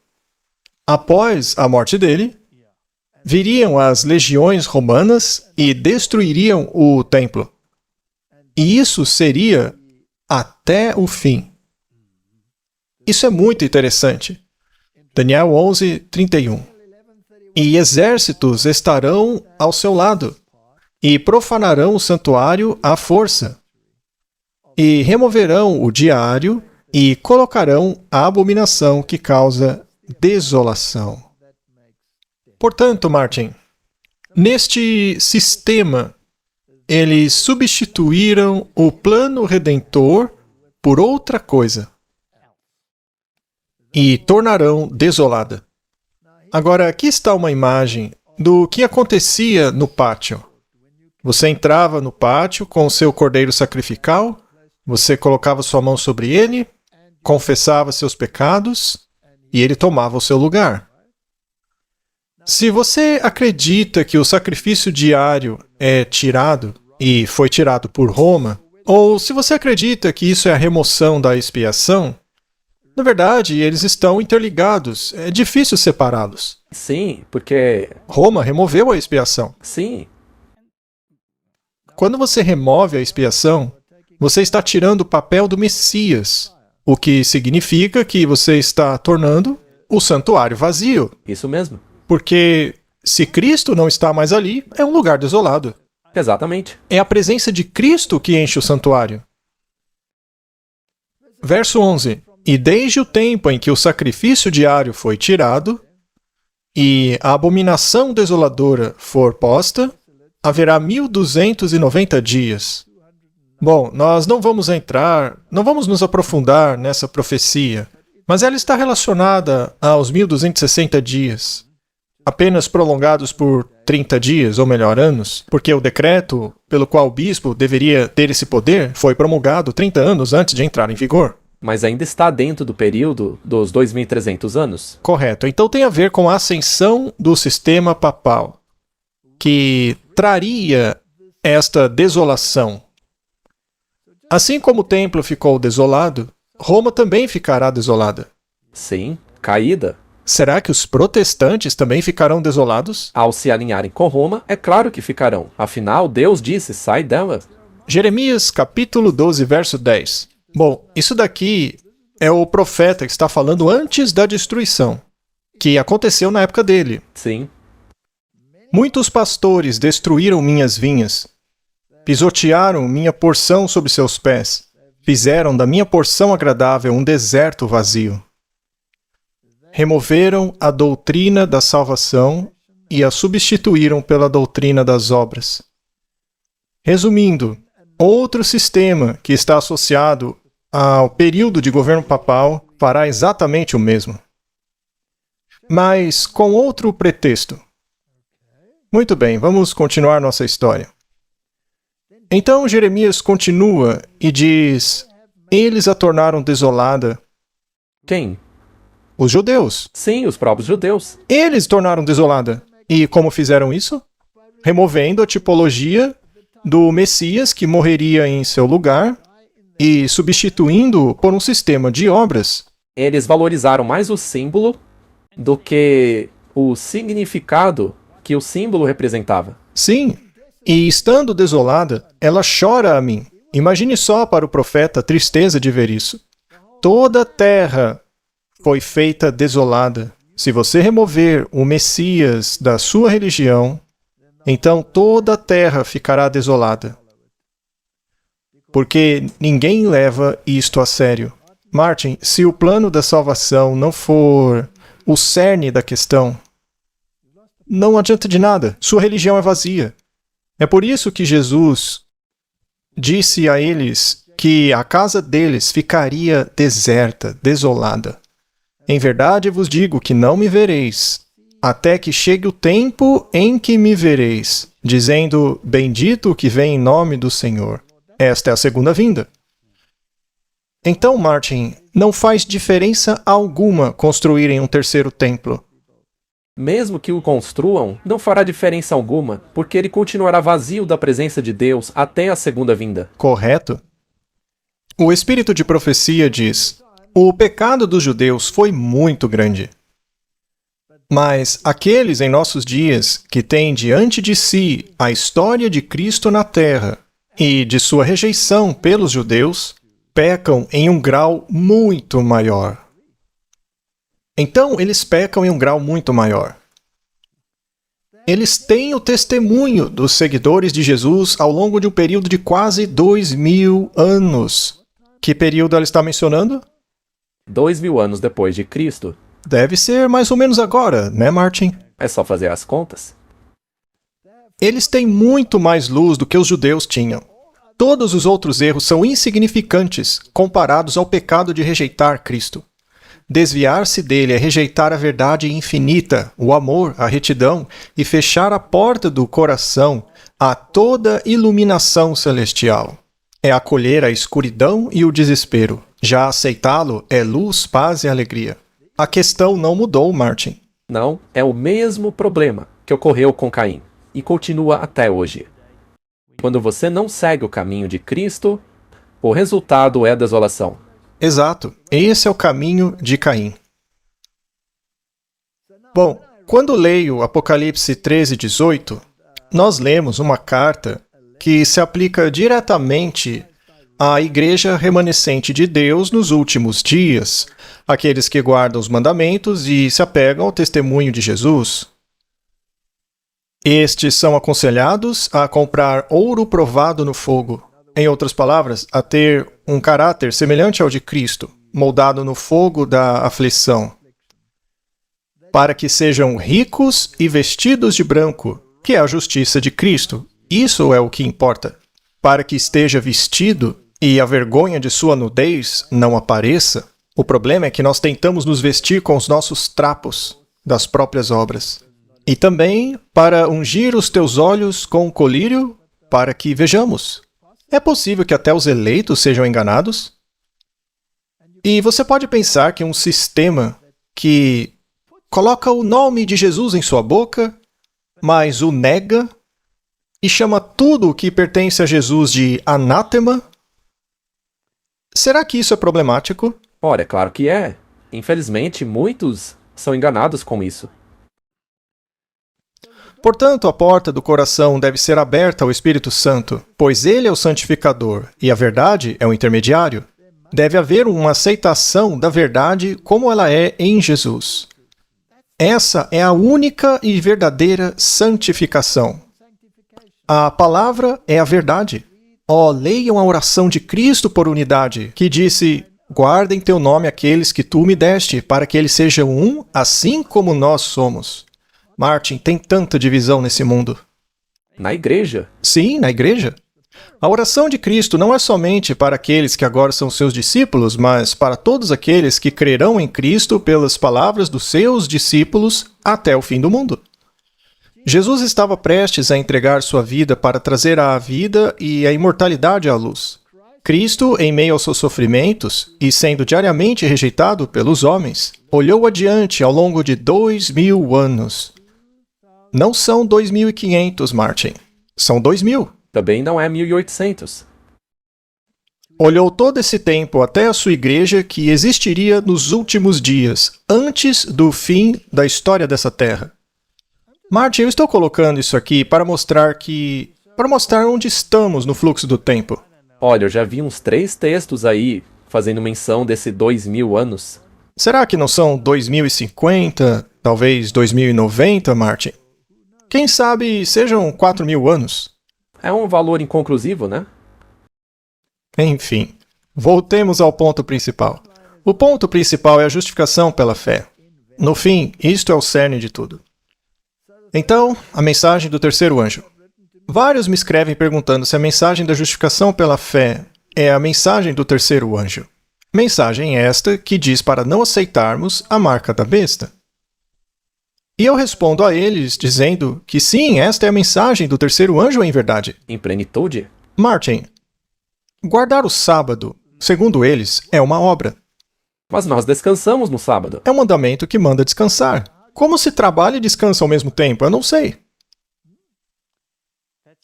após a morte dele, viriam as legiões romanas e destruiriam o templo. E isso seria até o fim. Isso é muito interessante. Daniel 11, 31. E exércitos estarão ao seu lado, e profanarão o santuário à força, e removerão o diário, e colocarão a abominação que causa desolação. Portanto, Martin, neste sistema, eles substituíram o plano redentor por outra coisa e tornarão desolada. Agora, aqui está uma imagem do que acontecia no pátio. Você entrava no pátio com o seu cordeiro sacrificial, você colocava sua mão sobre ele, confessava seus pecados e ele tomava o seu lugar. Se você acredita que o sacrifício diário é tirado e foi tirado por Roma, ou se você acredita que isso é a remoção da expiação, na verdade, eles estão interligados. É difícil separá-los. Sim, porque... Roma removeu a expiação. Sim, Quando você remove a expiação, você está tirando o papel do Messias, o que significa que você está tornando o santuário vazio. isso mesmo. Porque se Cristo não está mais ali, é um lugar desolado. Exatamente. É a presença de Cristo que enche o santuário. Verso 11. E desde o tempo em que o sacrifício diário foi tirado, e a abominação desoladora for posta, haverá 1290 dias. Bom, nós não vamos nos aprofundar nessa profecia, mas ela está relacionada aos 1260 dias, apenas prolongados por 30 dias, ou melhor, anos, porque o decreto pelo qual o bispo deveria ter esse poder foi promulgado 30 anos antes de entrar em vigor. Mas ainda está dentro do período dos 2.300 anos? Correto. Então tem a ver com a ascensão do sistema papal, que traria esta desolação. Assim como o templo ficou desolado, Roma também ficará desolada. Sim, caída. Será que os protestantes também ficarão desolados? Ao se alinharem com Roma, é claro que ficarão. Afinal, Deus disse, sai dela. Jeremias capítulo 12, verso 10. Bom, isso daqui é o profeta que está falando antes da destruição, que aconteceu na época dele. Sim, Muitos pastores destruíram minhas vinhas, pisotearam minha porção sob seus pés, fizeram da minha porção agradável um deserto vazio. Removeram a doutrina da salvação e a substituíram pela doutrina das obras. Resumindo, outro sistema que está associado ao período de governo papal fará exatamente o mesmo, mas com outro pretexto. Muito bem, vamos continuar nossa história. Então Jeremias continua e diz: eles a tornaram desolada. quem? Os judeus. Sim, os próprios judeus. Eles tornaram desolada. E como fizeram isso? Removendo a tipologia do Messias que morreria em seu lugar e substituindo-o por um sistema de obras. Eles valorizaram mais o símbolo do que o significado que o símbolo representava. Sim, e estando desolada, ela chora a mim. Imagine só para o profeta a tristeza de ver isso. Toda a terra foi feita desolada. Se você remover o Messias da sua religião, então toda a terra ficará desolada. Porque ninguém leva isto a sério. Martin, se o plano da salvação não for o cerne da questão, não adianta de nada. Sua religião é vazia. É por isso que Jesus disse a eles que a casa deles ficaria deserta, desolada. Em verdade vos digo que não me vereis, até que chegue o tempo em que me vereis, dizendo, bendito o que vem em nome do Senhor. Esta é a segunda vinda. Então, Martin, não faz diferença alguma construírem um terceiro templo. Mesmo que o construam, não fará diferença alguma, porque ele continuará vazio da presença de Deus até a segunda vinda. Correto? O espírito de profecia diz: o pecado dos judeus foi muito grande. Mas aqueles em nossos dias que têm diante de si a história de Cristo na terra e de sua rejeição pelos judeus, pecam em um grau muito maior. Então, eles pecam em um grau muito maior. Eles têm o testemunho dos seguidores de Jesus ao longo de um período de quase 2000 anos. Que período ela está mencionando? 2000 anos depois de Cristo. Deve ser mais ou menos agora, né, Martin? É só fazer as contas. Eles têm muito mais luz do que os judeus tinham. Todos os outros erros são insignificantes comparados ao pecado de rejeitar Cristo. Desviar-se dele é rejeitar a verdade infinita, o amor, a retidão e fechar a porta do coração a toda iluminação celestial. É acolher a escuridão e o desespero. Já aceitá-lo é luz, paz e alegria. A questão não mudou, Martin. Não, é o mesmo problema que ocorreu com Caim e continua até hoje. Quando você não segue o caminho de Cristo, o resultado é desolação. Exato. Esse é o caminho de Caim. Bom, quando leio Apocalipse 13:18, nós lemos uma carta que se aplica diretamente à igreja remanescente de Deus nos últimos dias, aqueles que guardam os mandamentos e se apegam ao testemunho de Jesus. Estes são aconselhados a comprar ouro provado no fogo. Em outras palavras, a ter um caráter semelhante ao de Cristo, moldado no fogo da aflição. Para que sejam ricos e vestidos de branco, que é a justiça de Cristo. Isso é o que importa. Para que esteja vestido e a vergonha de sua nudez não apareça. O problema é que nós tentamos nos vestir com os nossos trapos das próprias obras. E também para ungir os teus olhos com colírio, para que vejamos. É possível que até os eleitos sejam enganados? E você pode pensar que um sistema que coloca o nome de Jesus em sua boca, mas o nega, e chama tudo o que pertence a Jesus de anátema? Será que isso é problemático? Ora, é claro que é. Infelizmente, muitos são enganados com isso. Portanto, a porta do coração deve ser aberta ao Espírito Santo, pois ele é o santificador e a verdade é o intermediário. Deve haver uma aceitação da verdade como ela é em Jesus. Essa é a única e verdadeira santificação. A palavra é a verdade. Leiam a oração de Cristo por unidade, que disse: guardem teu nome aqueles que tu me deste, para que eles sejam um, assim como nós somos. Martin, tem tanta divisão nesse mundo. Na igreja? Sim, na igreja. A oração de Cristo não é somente para aqueles que agora são seus discípulos, mas para todos aqueles que crerão em Cristo pelas palavras dos seus discípulos até o fim do mundo. Jesus estava prestes a entregar sua vida para trazer a vida e a imortalidade à luz. Cristo, em meio aos seus sofrimentos e sendo diariamente rejeitado pelos homens, olhou adiante ao longo de 2000 anos. Não são 2500, Martin. São 2000. Também não é 1800. Olhou todo esse tempo até a sua igreja que existiria nos últimos dias, antes do fim da história dessa terra. Martin, eu estou colocando isso aqui para mostrar onde estamos no fluxo do tempo. Olha, eu já vi uns 3 textos aí fazendo menção desse 2000 anos. Será que não são 2050, talvez 2090, Martin? Quem sabe sejam 4000 anos? É um valor inconclusivo, né? Enfim, voltemos ao ponto principal. O ponto principal é a justificação pela fé. No fim, isto é o cerne de tudo. Então, a mensagem do terceiro anjo. Vários me escrevem perguntando se a mensagem da justificação pela fé é a mensagem do terceiro anjo. Mensagem esta que diz para não aceitarmos a marca da besta. E eu respondo a eles dizendo que sim, esta é a mensagem do terceiro anjo em verdade. Em plenitude? Martin, guardar o sábado, segundo eles, é uma obra. Mas nós descansamos no sábado. É um mandamento que manda descansar. Como se trabalha e descansa ao mesmo tempo? Eu não sei.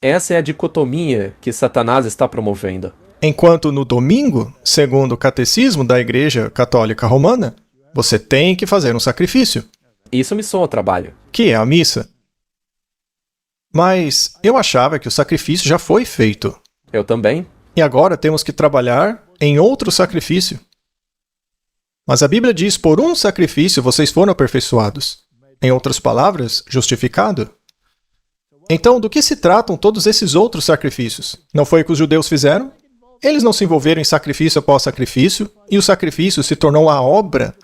Essa é a dicotomia que Satanás está promovendo. Enquanto no domingo, segundo o catecismo da Igreja Católica Romana, você tem que fazer um sacrifício, Isso me soa trabalho. que é a missa. Mas eu achava que o sacrifício já foi feito. Eu também. E agora temos que trabalhar em outro sacrifício. Mas a Bíblia diz, por um sacrifício vocês foram aperfeiçoados. Em outras palavras, justificado. Então, do que se tratam todos esses outros sacrifícios? Não foi o que os judeus fizeram? Eles não se envolveram em sacrifício após sacrifício, e o sacrifício se tornou a obra,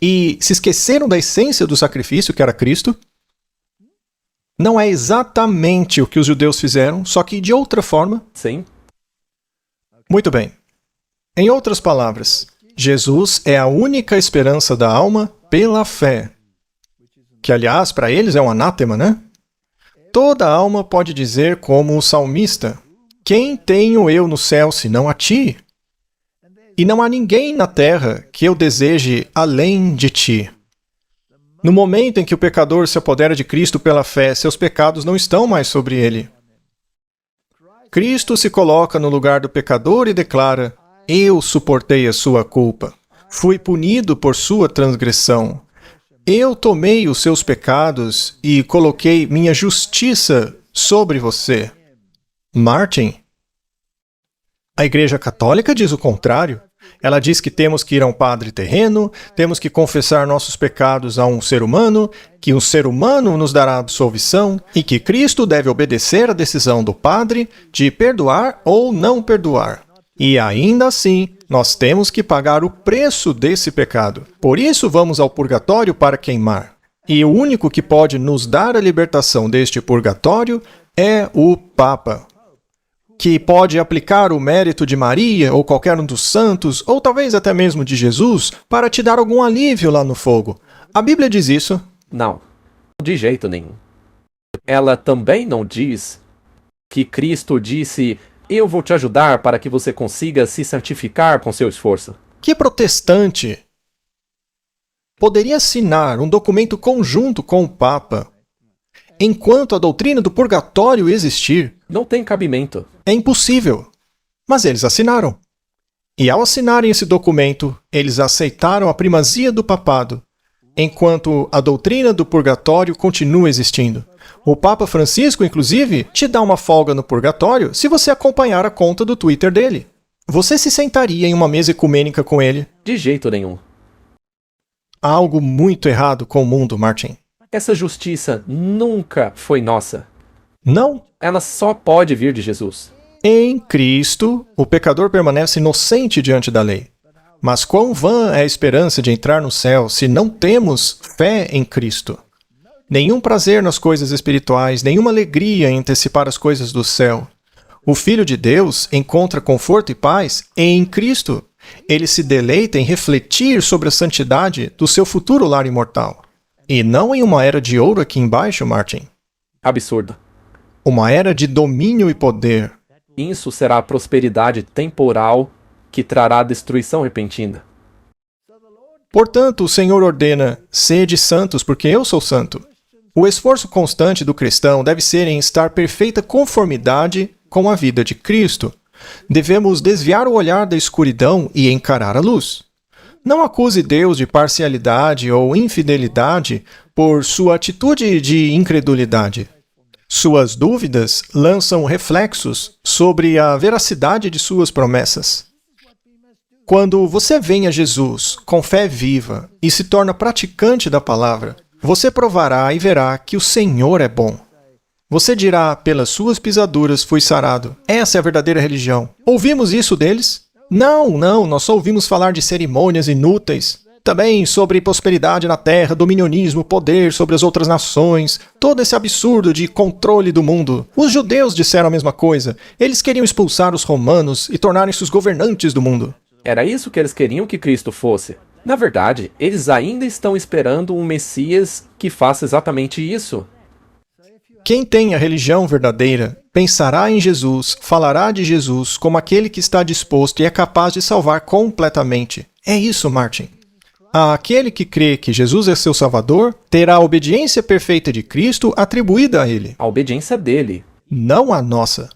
e se esqueceram da essência do sacrifício, que era Cristo? Não é exatamente o que os judeus fizeram, só que de outra forma. Sim. Muito bem. Em outras palavras, Jesus é a única esperança da alma pela fé. Que, aliás, para eles é um anátema, né? Toda alma pode dizer como o salmista: quem tenho eu no céu senão a ti? E não há ninguém na terra que eu deseje além de ti. No momento em que o pecador se apodera de Cristo pela fé, seus pecados não estão mais sobre ele. Cristo se coloca no lugar do pecador e declara: eu suportei a sua culpa. Fui punido por sua transgressão. Eu tomei os seus pecados e coloquei minha justiça sobre você. Martin? A Igreja Católica diz o contrário. Ela diz que temos que ir a um padre terreno, temos que confessar nossos pecados a um ser humano, que o ser humano nos dará absolvição e que Cristo deve obedecer à decisão do padre de perdoar ou não perdoar. E ainda assim, nós temos que pagar o preço desse pecado. Por isso vamos ao purgatório para queimar. E o único que pode nos dar a libertação deste purgatório é o Papa, que pode aplicar o mérito de Maria ou qualquer um dos santos, ou talvez até mesmo de Jesus, para te dar algum alívio lá no fogo. A Bíblia diz isso? Não. De jeito nenhum. Ela também não diz que Cristo disse: eu vou te ajudar para que você consiga se santificar com seu esforço. Que protestante poderia assinar um documento conjunto com o Papa enquanto a doutrina do purgatório existir? Não tem cabimento. É impossível. Mas eles assinaram. E ao assinarem esse documento, eles aceitaram a primazia do papado, enquanto a doutrina do purgatório continua existindo. O Papa Francisco, inclusive, te dá uma folga no purgatório se você acompanhar a conta do Twitter dele. Você se sentaria em uma mesa ecumênica com ele? De jeito nenhum. Há algo muito errado com o mundo, Martin. Essa justiça nunca foi nossa. Não. Ela só pode vir de Jesus. Em Cristo, o pecador permanece inocente diante da lei. Mas quão vã é a esperança de entrar no céu se não temos fé em Cristo? Nenhum prazer nas coisas espirituais, nenhuma alegria em antecipar as coisas do céu. O Filho de Deus encontra conforto e paz em Cristo. Ele se deleita em refletir sobre a santidade do seu futuro lar imortal. E não em uma era de ouro aqui embaixo, Martin. Absurdo. Uma era de domínio e poder. Isso será a prosperidade temporal que trará destruição repentina. Portanto, o Senhor ordena: sede santos, porque eu sou santo. O esforço constante do cristão deve ser em estar perfeita conformidade com a vida de Cristo. Devemos desviar o olhar da escuridão e encarar a luz. Não acuse Deus de parcialidade ou infidelidade por sua atitude de incredulidade. Suas dúvidas lançam reflexos sobre a veracidade de suas promessas. Quando você vem a Jesus com fé viva e se torna praticante da palavra, você provará e verá que o Senhor é bom. Você dirá: pelas suas pisaduras fui sarado. Essa é a verdadeira religião. Ouvimos isso deles? Não, nós só ouvimos falar de cerimônias inúteis. Também sobre prosperidade na terra, dominionismo, poder sobre as outras nações, todo esse absurdo de controle do mundo. Os judeus disseram a mesma coisa. Eles queriam expulsar os romanos e tornarem-se os governantes do mundo. Era isso que eles queriam que Cristo fosse. Na verdade, eles ainda estão esperando um Messias que faça exatamente isso. Quem tem a religião verdadeira pensará em Jesus, falará de Jesus como aquele que está disposto e é capaz de salvar completamente. É isso, Martin. Aquele que crê que Jesus é seu Salvador terá a obediência perfeita de Cristo atribuída a ele, A obediência dele. não a nossa.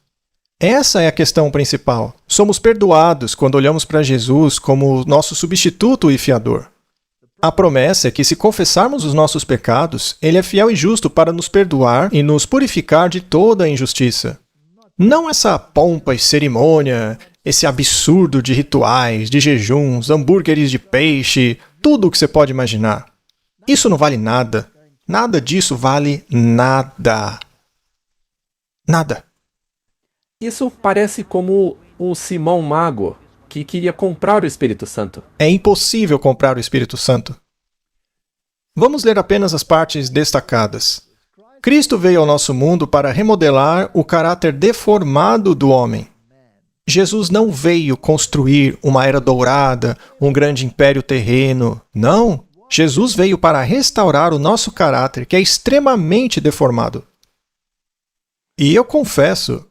Essa é a questão principal. Somos perdoados quando olhamos para Jesus como nosso substituto e fiador. A promessa é que, se confessarmos os nossos pecados, Ele é fiel e justo para nos perdoar e nos purificar de toda a injustiça. Não essa pompa e cerimônia, esse absurdo de rituais, de jejuns, hambúrgueres de peixe, tudo o que você pode imaginar. Isso não vale nada. Nada disso vale nada. Nada. Isso parece como o Simão Mago, que queria comprar o Espírito Santo. É impossível comprar o Espírito Santo. Vamos ler apenas as partes destacadas. Cristo veio ao nosso mundo para remodelar o caráter deformado do homem. Jesus não veio construir uma era dourada, um grande império terreno. Não. Jesus veio para restaurar o nosso caráter, que é extremamente deformado. E eu confesso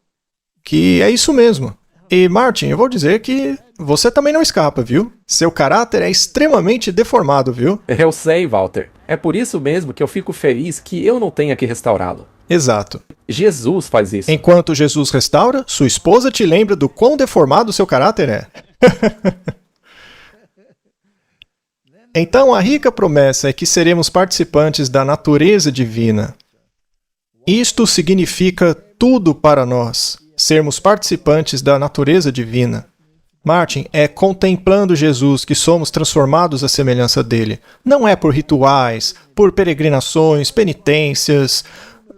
que é isso mesmo. E, Martin, eu vou dizer que você também não escapa, viu? Seu caráter é extremamente deformado, viu? Eu sei, Walter. É por isso mesmo que eu fico feliz que eu não tenha que restaurá-lo. Exato. Jesus faz isso. Enquanto Jesus restaura, sua esposa te lembra do quão deformado seu caráter é. Então, a rica promessa é que seremos participantes da natureza divina. Isto significa tudo para nós, sermos participantes da natureza divina. Martin, é contemplando Jesus que somos transformados à semelhança dele. Não é por rituais, por peregrinações, penitências,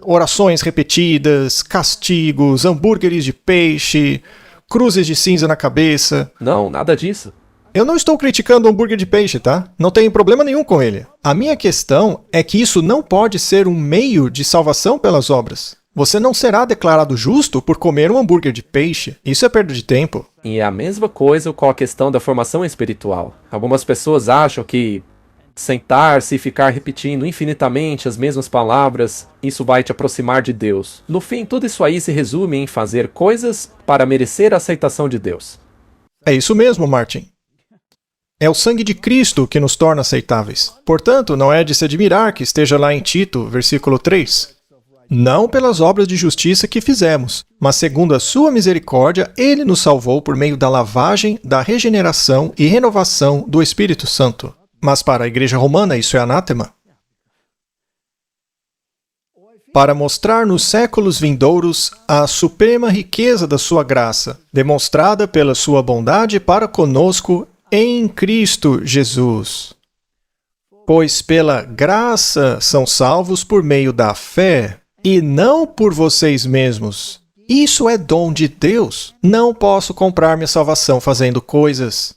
orações repetidas, castigos, hambúrgueres de peixe, cruzes de cinza na cabeça. Não, nada disso. Eu não estou criticando o hambúrguer de peixe, tá? Não tenho problema nenhum com ele. A minha questão é que isso não pode ser um meio de salvação pelas obras. Você não será declarado justo por comer um hambúrguer de peixe. Isso é perda de tempo. E é a mesma coisa com a questão da formação espiritual. Algumas pessoas acham que sentar-se e ficar repetindo infinitamente as mesmas palavras, isso vai te aproximar de Deus. No fim, tudo isso aí se resume em fazer coisas para merecer a aceitação de Deus. É isso mesmo, Martin. É o sangue de Cristo que nos torna aceitáveis. Portanto, não é de se admirar que esteja lá em Tito, versículo 3. Não pelas obras de justiça que fizemos, mas segundo a sua misericórdia, Ele nos salvou por meio da lavagem, da regeneração e renovação do Espírito Santo. Mas para a Igreja Romana isso é anátema. Para mostrar nos séculos vindouros a suprema riqueza da sua graça, demonstrada pela sua bondade para conosco em Cristo Jesus. Pois pela graça são salvos por meio da fé, e não por vocês mesmos. Isso é dom de Deus. Não posso comprar minha salvação fazendo coisas,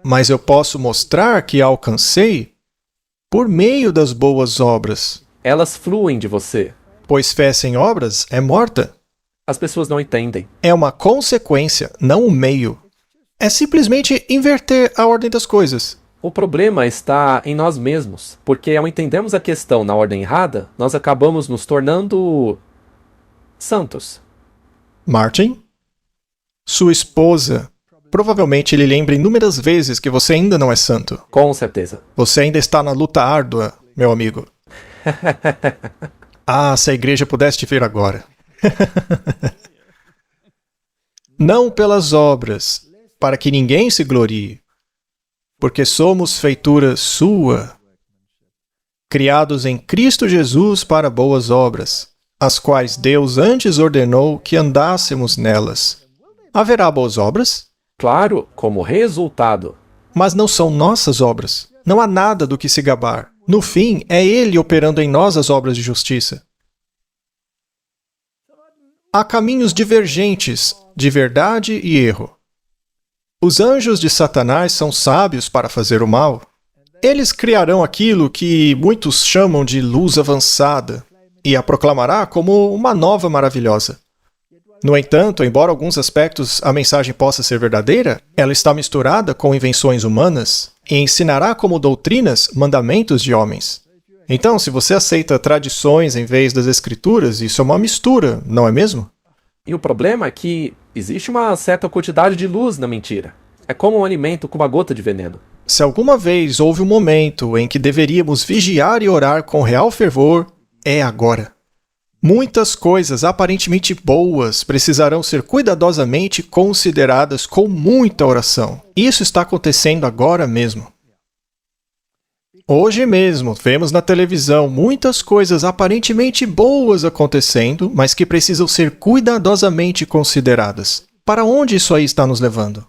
mas eu posso mostrar que a alcancei por meio das boas obras. Elas fluem de você. Pois fé sem obras é morta. As pessoas não entendem. É uma consequência, não um meio. É simplesmente inverter a ordem das coisas. O problema está em nós mesmos, porque ao entendermos a questão na ordem errada, nós acabamos nos tornando santos. Martin, sua esposa provavelmente lhe lembra inúmeras vezes que você ainda não é santo. Com certeza. Você ainda está na luta árdua, meu amigo. Ah, se a igreja pudesse te ver agora. Não pelas obras, para que ninguém se glorie, porque somos feitura sua, criados em Cristo Jesus para boas obras, as quais Deus antes ordenou que andássemos nelas. Haverá boas obras? Claro, como resultado. Mas não são nossas obras. Não há nada do que se gabar. No fim, é Ele operando em nós as obras de justiça. Há caminhos divergentes de verdade e erro. Os anjos de Satanás são sábios para fazer o mal. Eles criarão aquilo que muitos chamam de luz avançada e a proclamará como uma nova maravilhosa. No entanto, embora alguns aspectos a mensagem possa ser verdadeira, ela está misturada com invenções humanas. e ensinará como doutrinas mandamentos de homens. Então, se você aceita tradições em vez das escrituras, isso é uma mistura, não é mesmo? E o problema é que existe uma certa quantidade de luz na mentira. É como um alimento com uma gota de veneno. Se alguma vez houve um momento em que deveríamos vigiar e orar com real fervor, é agora. Muitas coisas aparentemente boas precisarão ser cuidadosamente consideradas com muita oração. Isso está acontecendo agora mesmo. Hoje mesmo, vemos na televisão muitas coisas aparentemente boas acontecendo, mas que precisam ser cuidadosamente consideradas. Para onde isso aí está nos levando?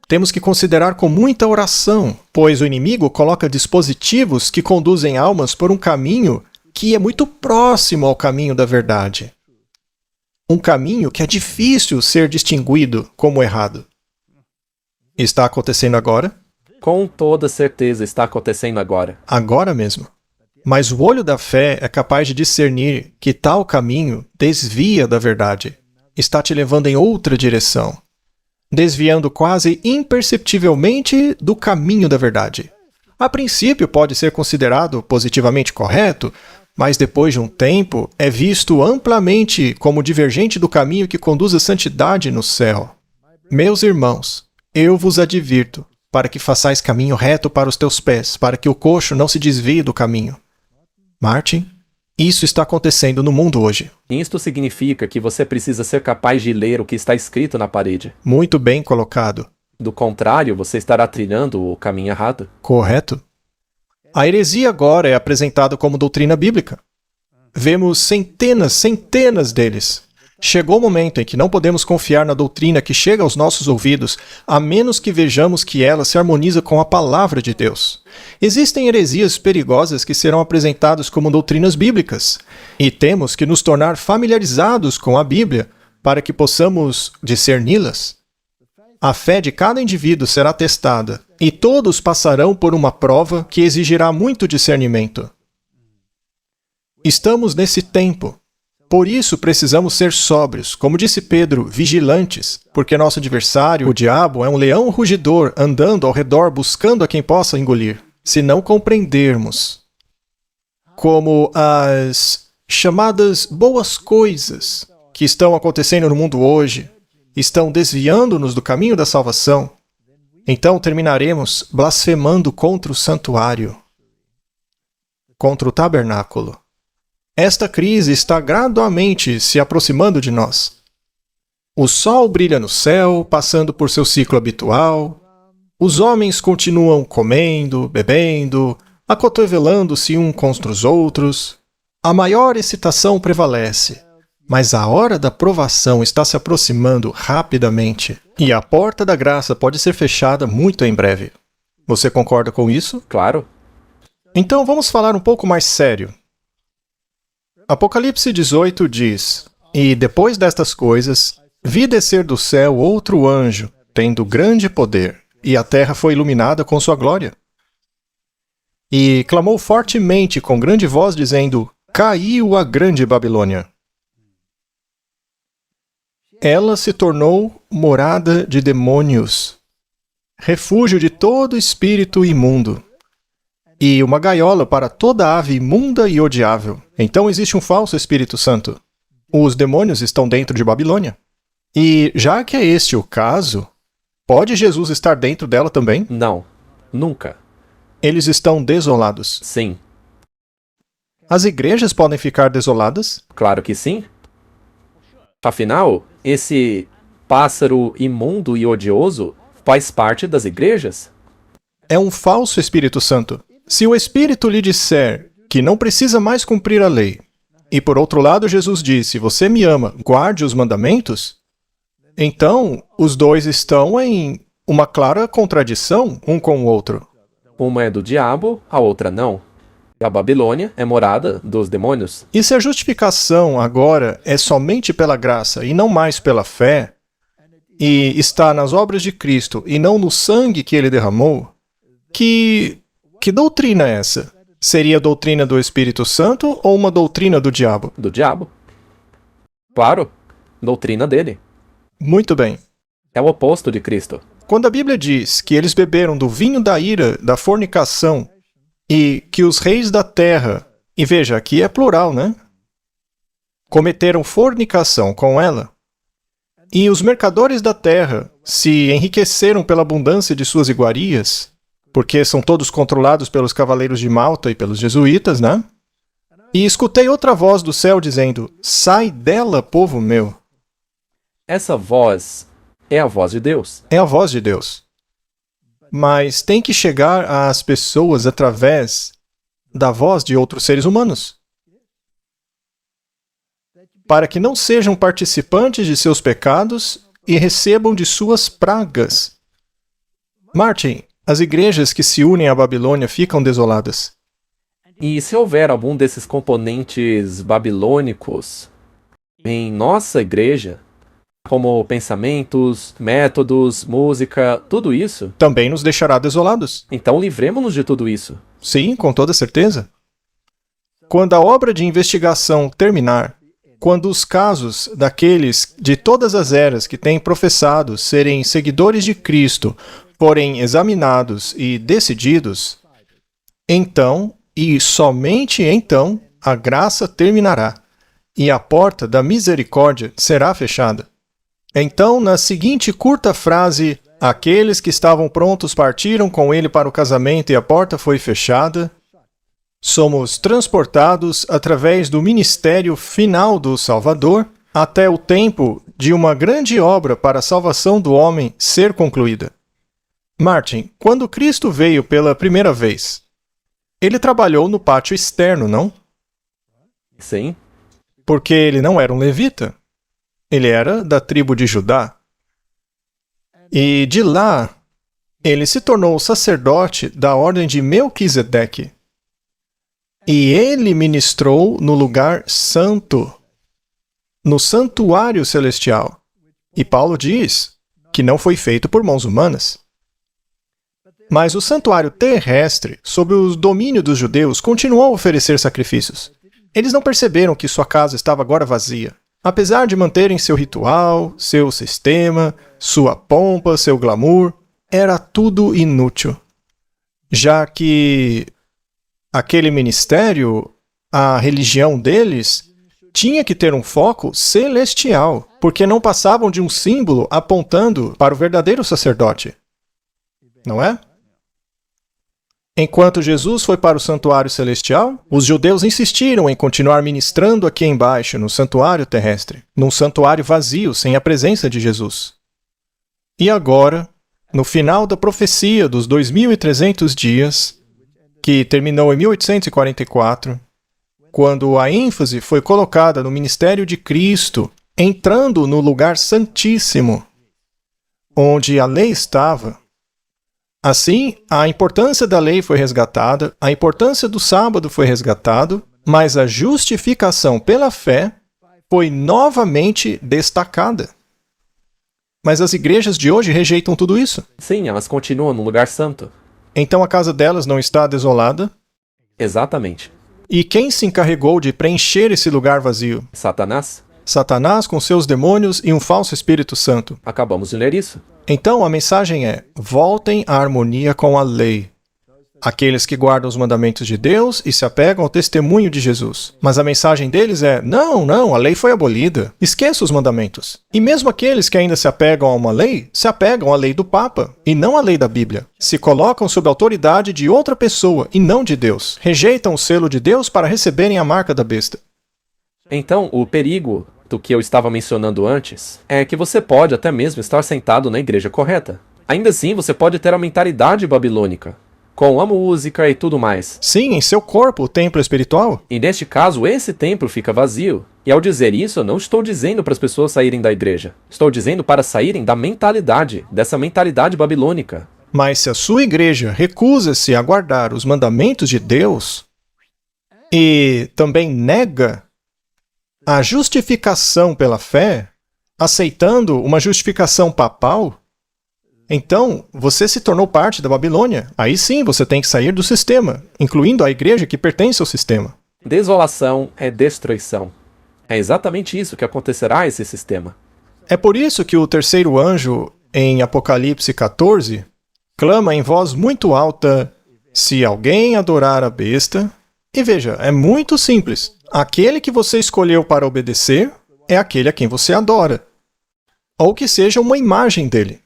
Temos que considerar com muita oração, pois o inimigo coloca dispositivos que conduzem almas por um caminho que é muito próximo ao caminho da verdade. Um caminho que é difícil ser distinguido como errado. Está acontecendo agora? Com toda certeza está acontecendo agora. Agora mesmo. Mas o olho da fé é capaz de discernir que tal caminho desvia da verdade. Está te levando em outra direção. Desviando quase imperceptivelmente do caminho da verdade. A princípio pode ser considerado positivamente correto, mas depois de um tempo é visto amplamente como divergente do caminho que conduz à santidade no céu. Meus irmãos, eu vos advirto, para que façais caminho reto para os teus pés, para que o coxo não se desvie do caminho. Martin, isso está acontecendo no mundo hoje. Isto significa que você precisa ser capaz de ler o que está escrito na parede. Muito bem colocado. Do contrário, você estará trilhando o caminho errado. Correto. A heresia agora é apresentada como doutrina bíblica. Vemos centenas deles. Chegou o momento em que não podemos confiar na doutrina que chega aos nossos ouvidos, a menos que vejamos que ela se harmoniza com a palavra de Deus. Existem heresias perigosas que serão apresentadas como doutrinas bíblicas, e temos que nos tornar familiarizados com a Bíblia para que possamos discerni-las. A fé de cada indivíduo será testada, e todos passarão por uma prova que exigirá muito discernimento. Estamos nesse tempo. Por isso precisamos ser sóbrios, como disse Pedro, vigilantes, porque nosso adversário, o diabo, é um leão rugidor andando ao redor buscando a quem possa engolir. Se não compreendermos como as chamadas boas coisas que estão acontecendo no mundo hoje estão desviando-nos do caminho da salvação, então terminaremos blasfemando contra o santuário, contra o tabernáculo. Esta crise está gradualmente se aproximando de nós. O sol brilha no céu, passando por seu ciclo habitual. Os homens continuam comendo, bebendo, acotovelando-se uns contra os outros. A maior excitação prevalece, mas a hora da provação está se aproximando rapidamente, e a porta da graça pode ser fechada muito em breve. Você concorda com isso? Claro. Então vamos falar um pouco mais sério. Apocalipse 18 diz: E depois destas coisas, vi descer do céu outro anjo, tendo grande poder, e a terra foi iluminada com sua glória. E clamou fortemente com grande voz, dizendo: Caiu a grande Babilônia. Ela se tornou morada de demônios, refúgio de todo espírito imundo, e uma gaiola para toda ave imunda e odiável. Então existe um falso Espírito Santo. Os demônios estão dentro de Babilônia. E já que é este o caso, pode Jesus estar dentro dela também? Não. Nunca. Eles estão desolados. Sim. As igrejas podem ficar desoladas? Claro que sim. Afinal, esse pássaro imundo e odioso faz parte das igrejas? É um falso Espírito Santo. Se o Espírito lhe disser que não precisa mais cumprir a lei, e por outro lado Jesus disse, você me ama, guarde os mandamentos, então os dois estão em uma clara contradição um com o outro. Uma é do diabo, a outra não. A Babilônia é morada dos demônios. E se a justificação agora é somente pela graça e não mais pela fé, e está nas obras de Cristo e não no sangue que ele derramou, que doutrina é essa? Seria a doutrina do Espírito Santo ou uma doutrina do diabo? Do diabo. Claro, doutrina dele. Muito bem. É o oposto de Cristo. Quando a Bíblia diz que eles beberam do vinho da ira, da fornicação, e que os reis da terra, e veja, aqui é plural, né? Cometeram fornicação com ela, e os mercadores da terra se enriqueceram pela abundância de suas iguarias, porque são todos controlados pelos cavaleiros de Malta e pelos jesuítas, né? E escutei outra voz do céu dizendo: sai dela, povo meu. Essa voz é a voz de Deus. É a voz de Deus. Mas tem que chegar às pessoas através da voz de outros seres humanos, para que não sejam participantes de seus pecados e recebam de suas pragas. Martin, as igrejas que se unem à Babilônia ficam desoladas. E se houver algum desses componentes babilônicos em nossa igreja, como pensamentos, métodos, música, tudo isso, Também nos deixará desolados. então livremo-nos de tudo isso. Sim, com toda certeza. Quando a obra de investigação terminar, quando os casos daqueles de todas as eras que têm professado serem seguidores de Cristo forem examinados e decididos, então, e somente então, a graça terminará, e a porta da misericórdia será fechada. Então, na seguinte curta frase, aqueles que estavam prontos partiram com ele para o casamento e a porta foi fechada, somos transportados através do ministério final do Salvador até o tempo de uma grande obra para a salvação do homem ser concluída. Martin, quando Cristo veio pela primeira vez, ele trabalhou no pátio externo, não? Sim, Porque ele não era um levita. Ele era da tribo de Judá. E de lá, ele se tornou sacerdote da ordem de Melquisedeque. E ele ministrou no lugar santo, no santuário celestial. E Paulo diz que não foi feito por mãos humanas. Mas o santuário terrestre, sob o domínio dos judeus, continuou a oferecer sacrifícios. Eles não perceberam que sua casa estava agora vazia. Apesar de manterem seu ritual, seu sistema, sua pompa, seu glamour, era tudo inútil. Já que aquele ministério, a religião deles, tinha que ter um foco celestial, porque não passavam de um símbolo apontando para o verdadeiro sacerdote. Não é? Enquanto Jesus foi para o santuário celestial, os judeus insistiram em continuar ministrando aqui embaixo, no santuário terrestre, num santuário vazio, sem a presença de Jesus. E agora, no final da profecia dos 2.300 dias, que terminou em 1844, quando a ênfase foi colocada no ministério de Cristo, entrando no lugar santíssimo, onde a lei estava, assim, a importância da lei foi resgatada, a importância do sábado foi resgatado, mas a justificação pela fé foi novamente destacada. Mas as igrejas de hoje rejeitam tudo isso. sim, elas continuam no lugar santo. Então a casa delas não está desolada? Exatamente. E quem se encarregou de preencher esse lugar vazio? Satanás? Satanás com seus demônios e um falso Espírito Santo. Acabamos de ler isso. Então a mensagem é: voltem à harmonia com a lei. Aqueles que guardam os mandamentos de Deus e se apegam ao testemunho de Jesus. Mas a mensagem deles é: não, a lei foi abolida. Esqueça os mandamentos. E mesmo aqueles que ainda se apegam a uma lei, se apegam à lei do Papa e não à lei da Bíblia. Se colocam sob a autoridade de outra pessoa e não de Deus. Rejeitam o selo de Deus para receberem a marca da besta. Então, o perigo do que eu estava mencionando antes é que você pode até mesmo estar sentado na igreja correta. Ainda assim, você pode ter a mentalidade babilônica, com a música e tudo mais. Sim, em seu corpo, o templo espiritual. E neste caso, esse templo fica vazio. E ao dizer isso, eu não estou dizendo para as pessoas saírem da igreja. Estou dizendo para saírem da mentalidade, dessa mentalidade babilônica. Mas se a sua igreja recusa-se a guardar os mandamentos de Deus e também nega a justificação pela fé, aceitando uma justificação papal, então você se tornou parte da Babilônia. Aí sim você tem que sair do sistema, incluindo a igreja que pertence ao sistema. Desolação é destruição. É exatamente isso que acontecerá a esse sistema. É por isso que o terceiro anjo em Apocalipse 14, clama em voz muito alta: se alguém adorar a besta... E veja, é muito simples. Aquele que você escolheu para obedecer é aquele a quem você adora. Ou que seja uma imagem dele.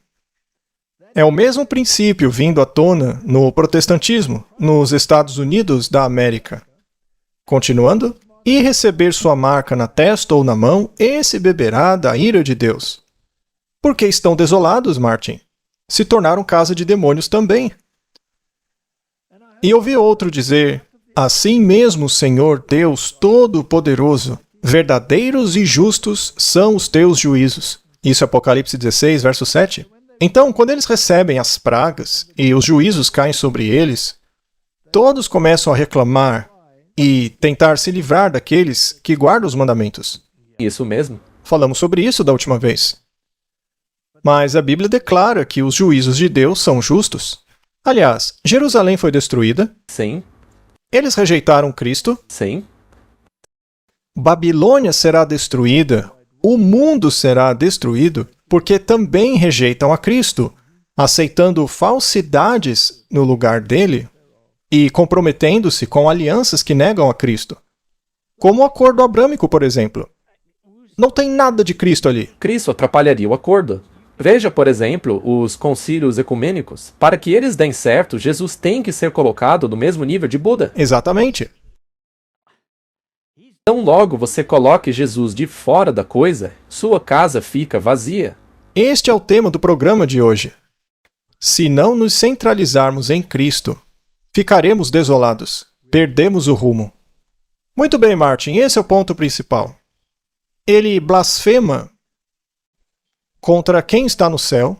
É o mesmo princípio vindo à tona no protestantismo, nos Estados Unidos da América. Continuando, e receber sua marca na testa ou na mão, esse beberá da ira de Deus. Porque estão desolados, Martin. Se tornaram casa de demônios também. E ouvi outro dizer: assim mesmo, Senhor Deus Todo-Poderoso, verdadeiros e justos são os teus juízos. Isso é Apocalipse 16, verso 7. Então, quando eles recebem as pragas e os juízos caem sobre eles, todos começam a reclamar e tentar se livrar daqueles que guardam os mandamentos. Isso mesmo. Falamos sobre isso da última vez. Mas a Bíblia declara que os juízos de Deus são justos. Aliás, Jerusalém foi destruída. Sim. Eles rejeitaram Cristo. Sim. Babilônia será destruída. O mundo será destruído porque também rejeitam a Cristo, aceitando falsidades no lugar dele e comprometendo-se com alianças que negam a Cristo. Como o acordo abrâmico, por exemplo. Não tem nada de Cristo ali. Cristo atrapalharia o acordo. Veja, por exemplo, os concílios ecumênicos. Para que eles deem certo, Jesus tem que ser colocado no mesmo nível de Buda. Exatamente. Tão logo você coloque Jesus de fora da coisa, sua casa fica vazia. Este é o tema do programa de hoje. Se não nos centralizarmos em Cristo, ficaremos desolados, perdemos o rumo. Muito bem, Martin, esse é o ponto principal. Ele blasfema contra quem está no céu,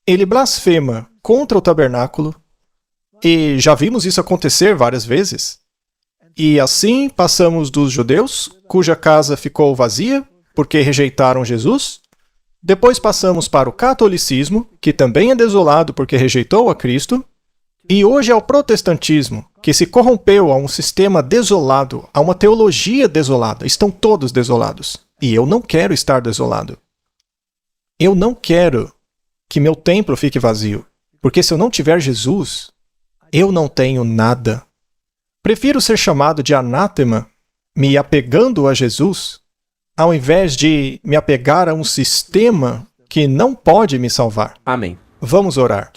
ele blasfema contra o tabernáculo, e já vimos isso acontecer várias vezes. E assim passamos dos judeus, cuja casa ficou vazia porque rejeitaram Jesus. Depois passamos para o catolicismo, que também é desolado porque rejeitou a Cristo. E hoje é o protestantismo, que se corrompeu a um sistema desolado, a uma teologia desolada. Estão todos desolados. E eu não quero estar desolado. Eu não quero que meu templo fique vazio, porque se eu não tiver Jesus, eu não tenho nada. Prefiro ser chamado de anátema, me apegando a Jesus, ao invés de me apegar a um sistema que não pode me salvar. Amém. Vamos orar.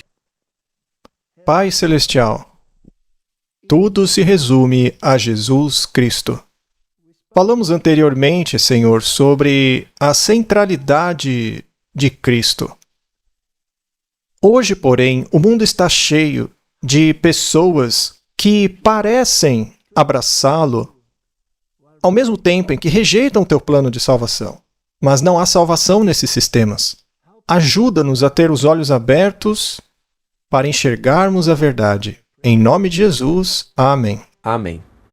Pai Celestial, tudo se resume a Jesus Cristo. Falamos anteriormente, Senhor, sobre a centralidade de Cristo. Hoje, porém, o mundo está cheio de pessoas que parecem abraçá-lo ao mesmo tempo em que rejeitam o teu plano de salvação. Mas não há salvação nesses sistemas. Ajuda-nos a ter os olhos abertos para enxergarmos a verdade. Em nome de Jesus, amém. Amém.